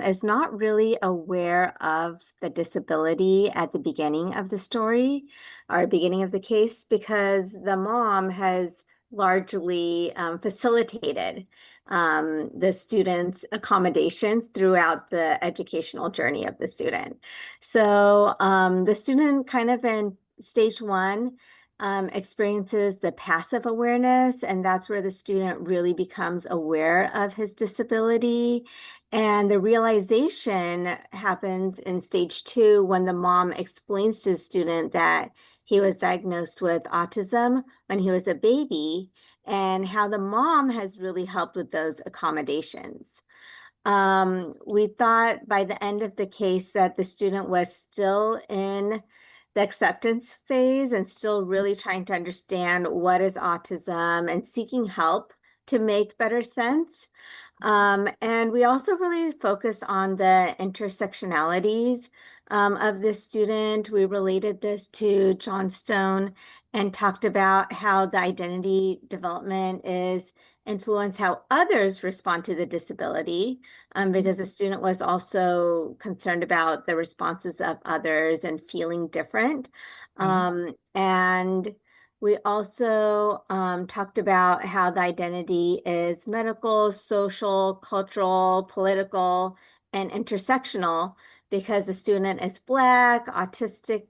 is not really aware of the disability at the beginning of the story or beginning of the case, because the mom has largely facilitated the student's accommodations throughout the educational journey of the student. So the student kind of in stage 1 experiences the passive awareness, and that's where the student really becomes aware of his disability. And the realization happens in stage 2 when the mom explains to the student that he was diagnosed with autism when he was a baby, and how the mom has really helped with those accommodations. We thought by the end of the case that the student was still in the acceptance phase and still really trying to understand what is autism and seeking help to make better sense. And we also really focused on the intersectionalities of this student. We related this to Johnstone and talked about how the identity development is influence how others respond to the disability, because the student was also concerned about the responses of others and feeling different. And we also talked about how the identity is medical, social, cultural, political, and intersectional, because the student is Black, autistic,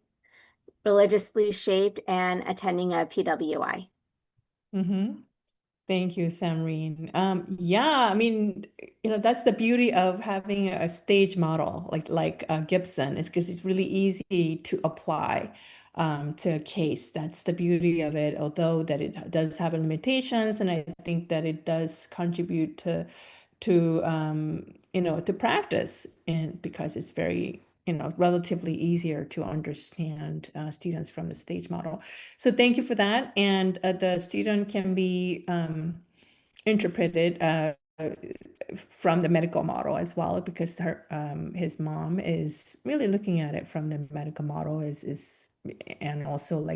religiously shaped, and attending a PWI. Thank you, Samreen. Yeah, I mean, that's the beauty of having a stage model like Gibson is because it's really easy to apply to a case. That's the beauty of it, although that it does have limitations, and I think that it does contribute to practice, and because it's very relatively easier to understand students from the stage model. So thank you for that. And the student can be interpreted from the medical model as well, because his mom is really looking at it from the medical model is and also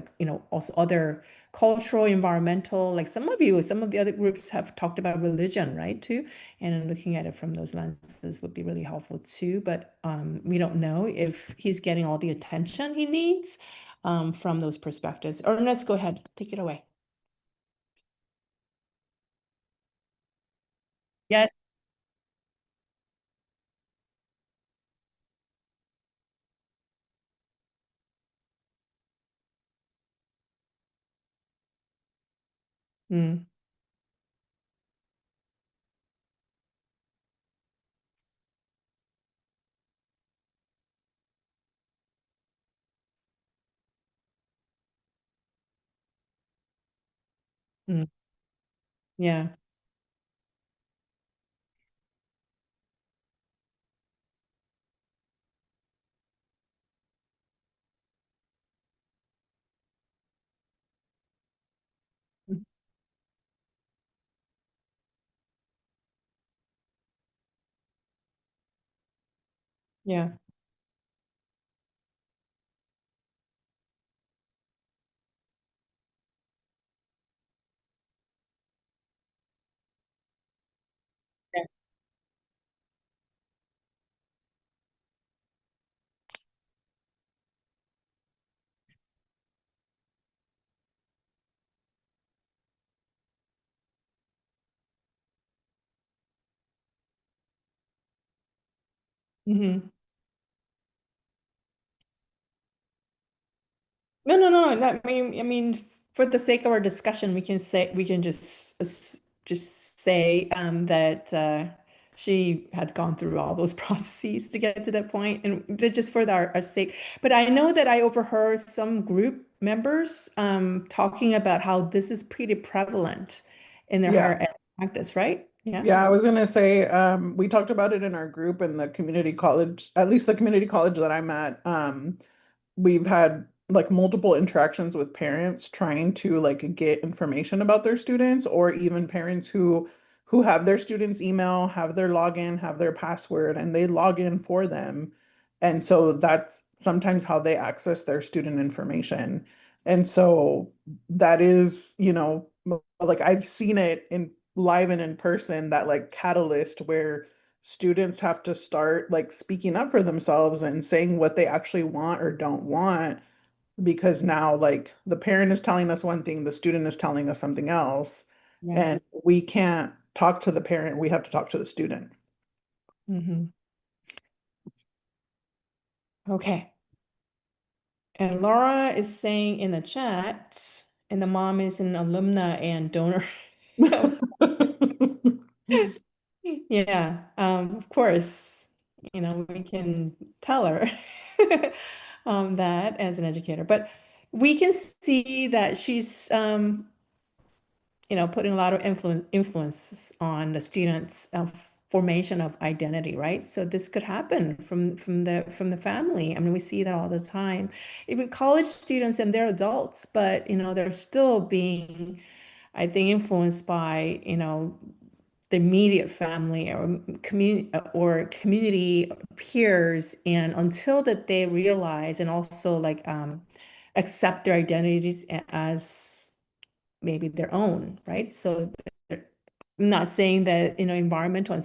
also other cultural, environmental, like some of the other groups have talked about religion, right, too, and looking at it from those lenses would be really helpful too. But we don't know if he's getting all the attention he needs from those perspectives. Ernest, go ahead, take it away. Yes. Mm, mm, yeah. Mm, yeah. Hmm. No, no, no. I mean, for the sake of our discussion, we can just say that she had gone through all those processes to get to that point, and just for our sake. But I know that I overheard some group members talking about how this is pretty prevalent in their Yeah. higher ed practice, right? Yeah. Yeah, I was gonna say, we talked about it in our group in the community college, at least the community college that I'm at. We've had like multiple interactions with parents trying to like get information about their students, or even parents who have their students' email, have their login, have their password, and they log in for them. And so that's sometimes how they access their student information. And so that is, like I've seen it in live and in person, that like catalyst where students have to start like speaking up for themselves and saying what they actually want or don't want, because now like the parent is telling us one thing, the student is telling us something else, Yeah. and we can't talk to the parent, we have to talk to the student. Hmm. Okay. And Laura is saying in the chat, and the mom is an alumna and donor. Yeah, of course, we can tell her that as an educator, but we can see that she's putting a lot of influence on the students' formation of identity, right? So this could happen from the family. I mean, we see that all the time. Even college students, and they're adults, but they're still being, I think, influenced by the immediate family or community peers, and until that they realize and also like accept their identities as maybe their own, right? So I'm not saying that environmental and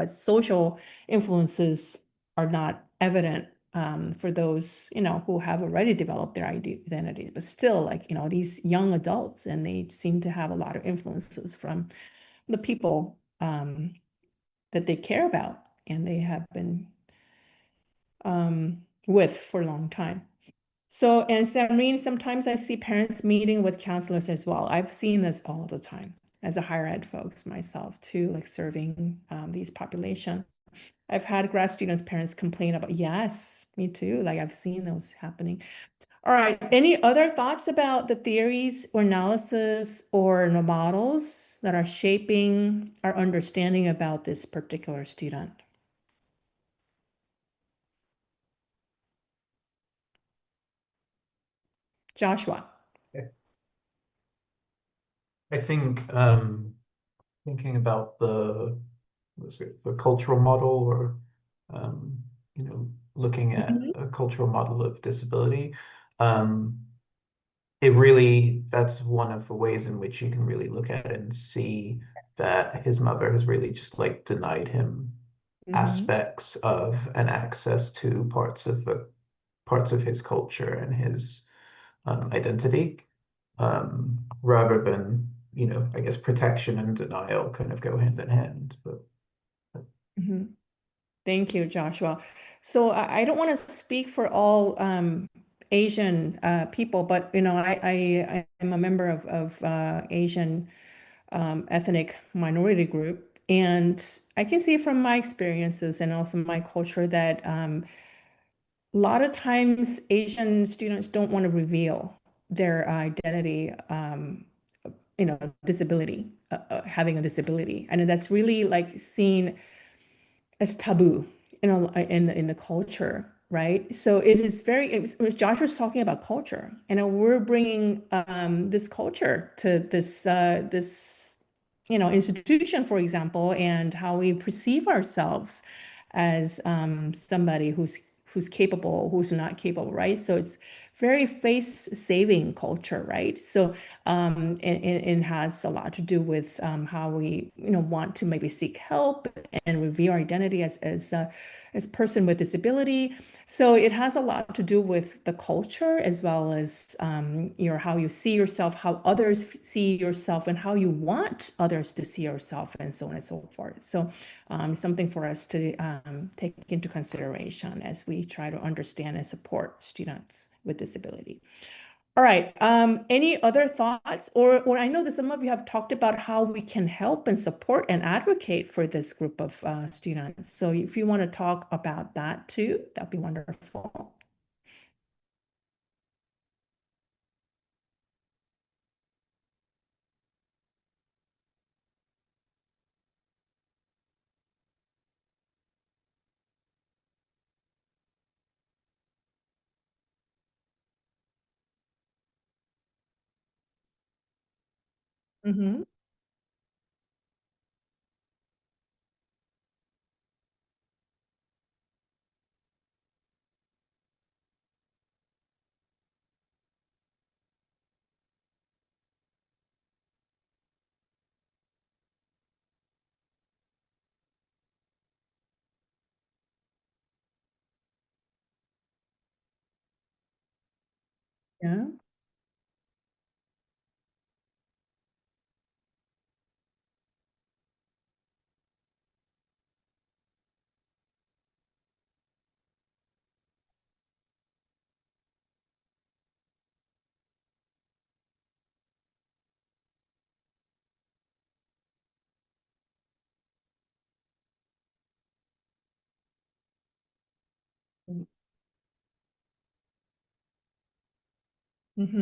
social influences are not evident for those who have already developed their identities, but still, like these young adults, and they seem to have a lot of influences from the people that they care about and they have been with for a long time. So, and Samreen, sometimes I see parents meeting with counselors as well. I've seen this all the time. as a higher ed folks myself too, like serving these population. I've had grad students' parents complain about, yes, me too. Like I've seen those happening. All right. Any other thoughts about the theories or analysis or the models that are shaping our understanding about this particular student? Joshua. I think thinking about the cultural model or um, looking at a cultural model of disability. Um, it really, that's one of the ways in which you can really look at it and see that his mother has really just like denied him aspects of and access to parts of his culture and his identity, rather than, I guess protection and denial kind of go hand in hand. But Thank you, Joshua. So I don't want to speak for all Asian people, but I am a member of Asian ethnic minority group, and I can see from my experiences and also my culture that a lot of times Asian students don't want to reveal their identity, disability, having a disability, and that's really like seen as taboo in the culture, right? So it is Josh was talking about culture, and we're bringing this culture to this institution, for example, and how we perceive ourselves as somebody who's capable, who's not capable, right? So it's very face-saving culture, right? So and has a lot to do with how we want to maybe seek help and review our identity as person with disability. So it has a lot to do with the culture as well as how you see yourself, how others see yourself, and how you want others to see yourself, and so on and so forth. So something for us to take into consideration as we try to understand and support students with disability. All right. Any other thoughts? Or I know that some of you have talked about how we can help and support and advocate for this group of students. So if you want to talk about that too, that'd be wonderful. Mm-hmm. Yeah. Mm-hmm.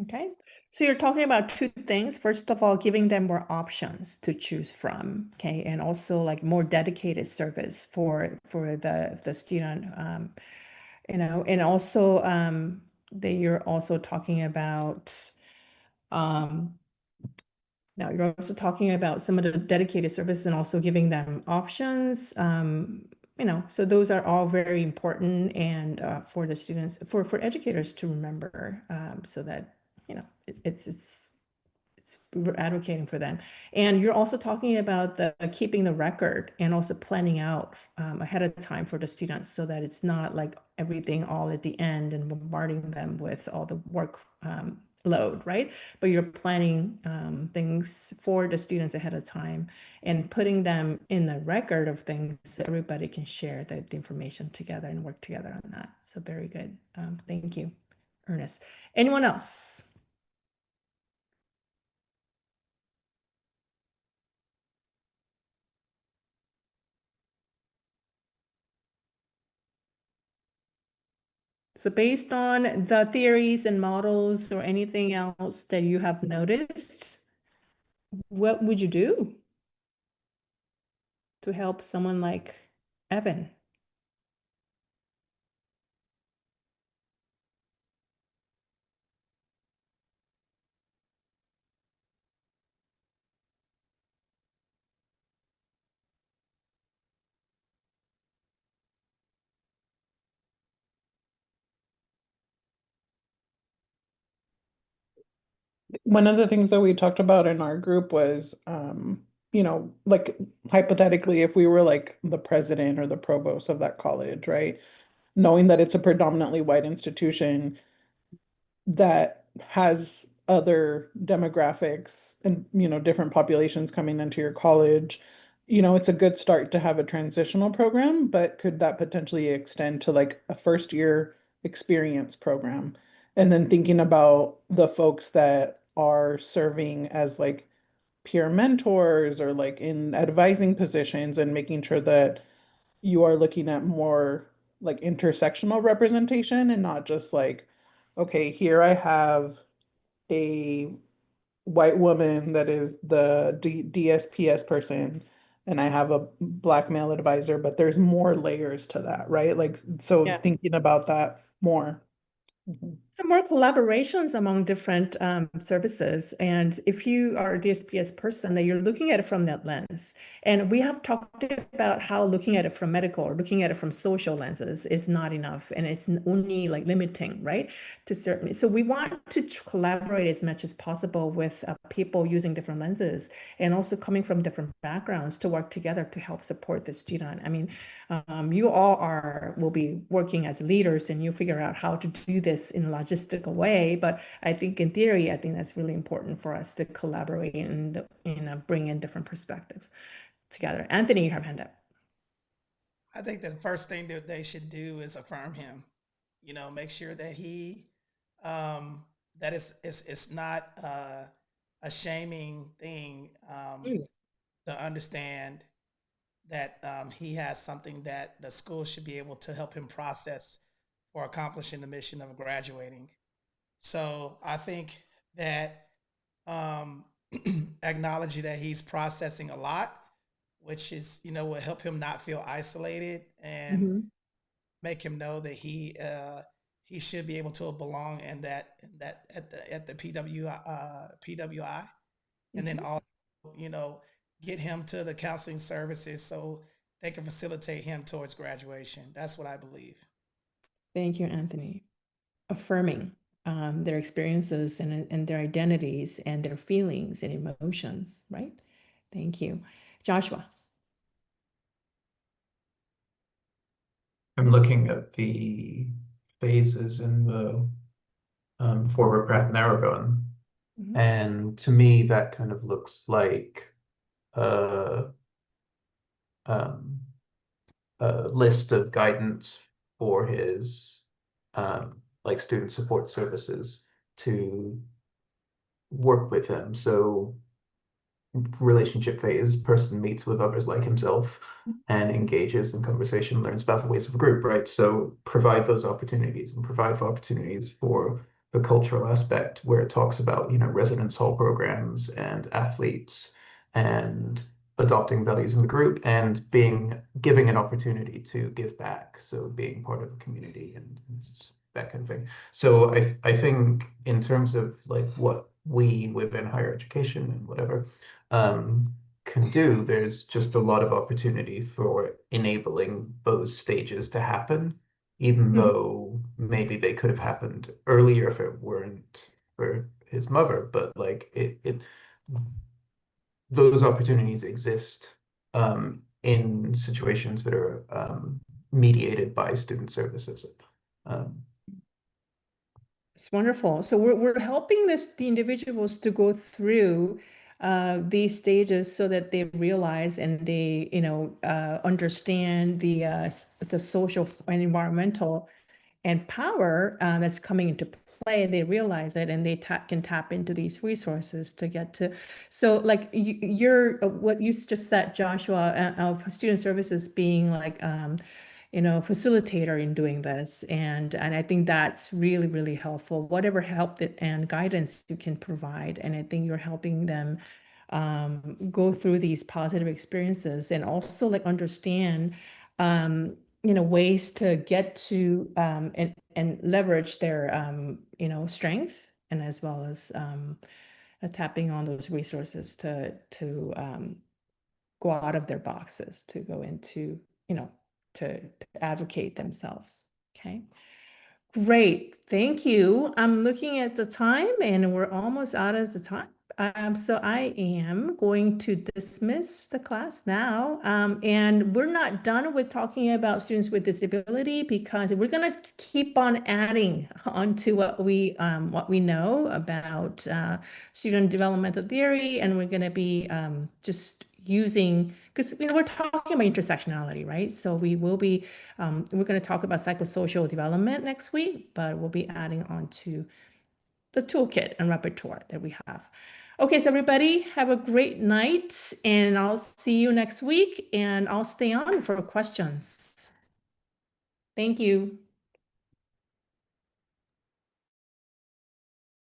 Okay, so you're talking about two things. First of all, giving them more options to choose from, okay, and also like more dedicated service for the student, and also that you're also talking about um, now you're also talking about some of the dedicated service and also giving them options. So those are all very important and for the students, for educators to remember, so that we're advocating for them. And you're also talking about the keeping the record and also planning out ahead of time for the students so that it's not like everything all at the end and bombarding them with all the work load, right? But you're planning things for the students ahead of time and putting them in the record of things so everybody can share the information together and work together on that. So very good. Thank you, Ernest. Anyone else? So based on the theories and models or anything else that you have noticed, what would you do to help someone like Evan? One of the things that we talked about in our group was, like hypothetically, if we were like the president or the provost of that college, right? Knowing that it's a predominantly white institution that has other demographics and, different populations coming into your college, it's a good start to have a transitional program, but could that potentially extend to like a first year experience program? And then thinking about the folks that are serving as like peer mentors or like in advising positions and making sure that you are looking at more like intersectional representation and not just like, okay, here I have a white woman that is the DSPS person and I have a black male advisor, but there's more layers to that, right? Like, so Yeah. thinking about that more. Mhm. Some more collaborations among different services. And if you are a DSPS person, that you're looking at it from that lens. And we have talked about how looking at it from medical or looking at it from social lenses is not enough. And it's only like limiting, right? To certain. So we want to collaborate as much as possible with people using different lenses and also coming from different backgrounds to work together to help support the student. I mean, you all will be working as leaders and you figure out how to do this in a logistical way. But I think in theory, I think that's really important for us to collaborate and bring in different perspectives together. Anthony, you have a hand up. I think the first thing that they should do is affirm him. Make sure that he that it's not a shaming thing to understand that he has something that the school should be able to help him process for accomplishing the mission of graduating. So I think that um, acknowledging that he's processing a lot, which is, will help him not feel isolated and make him know that he should be able to belong in that at the PWI, and then also, get him to the counseling services so they can facilitate him towards graduation. That's what I believe. Thank you, Anthony. Affirming their experiences and their identities and their feelings and emotions, right? Thank you. Joshua. I'm looking at the phases in the forward path narrowbone, and to me that kind of looks like a, um, a list of guidance for his like student support services to work with him. So relationship phase, person meets with others like himself and engages in conversation, learns about the ways of a group, right? So provide those opportunities and provide for opportunities for the cultural aspect where it talks about, residence hall programs and athletes and adopting values in the group and giving an opportunity to give back. So being part of a community and that kind of thing. So I think in terms of like what we within higher education and whatever can do, there's just a lot of opportunity for enabling those stages to happen, even though maybe they could have happened earlier if it weren't for his mother. But like those opportunities exist in situations that are mediated by student services. It's wonderful. So we're helping the individuals to go through these stages so that they realize and they, understand the social and environmental and power that's coming into play. They realize it and they can tap into these resources to get to. So like you're what you just said, Joshua, of student services being like, facilitator in doing this. And I think that's really, really helpful. Whatever help and guidance you can provide. And I think you're helping them go through these positive experiences and also like understand ways to get to and leverage their strength, and as well as tapping on those resources to go out of their boxes, to go into to advocate themselves. Okay, great, thank you. I'm looking at the time and we're almost out of the time. So I am going to dismiss the class now. And we're not done with talking about students with disability, because we're going to keep on adding onto what we know about student developmental theory. And we're going to be just using, because we're talking about intersectionality, right? So we will be, we're going to talk about psychosocial development next week, but we'll be adding on to the toolkit and repertoire that we have. Okay, so everybody have a great night, and I'll see you next week, and I'll stay on for questions. Thank you.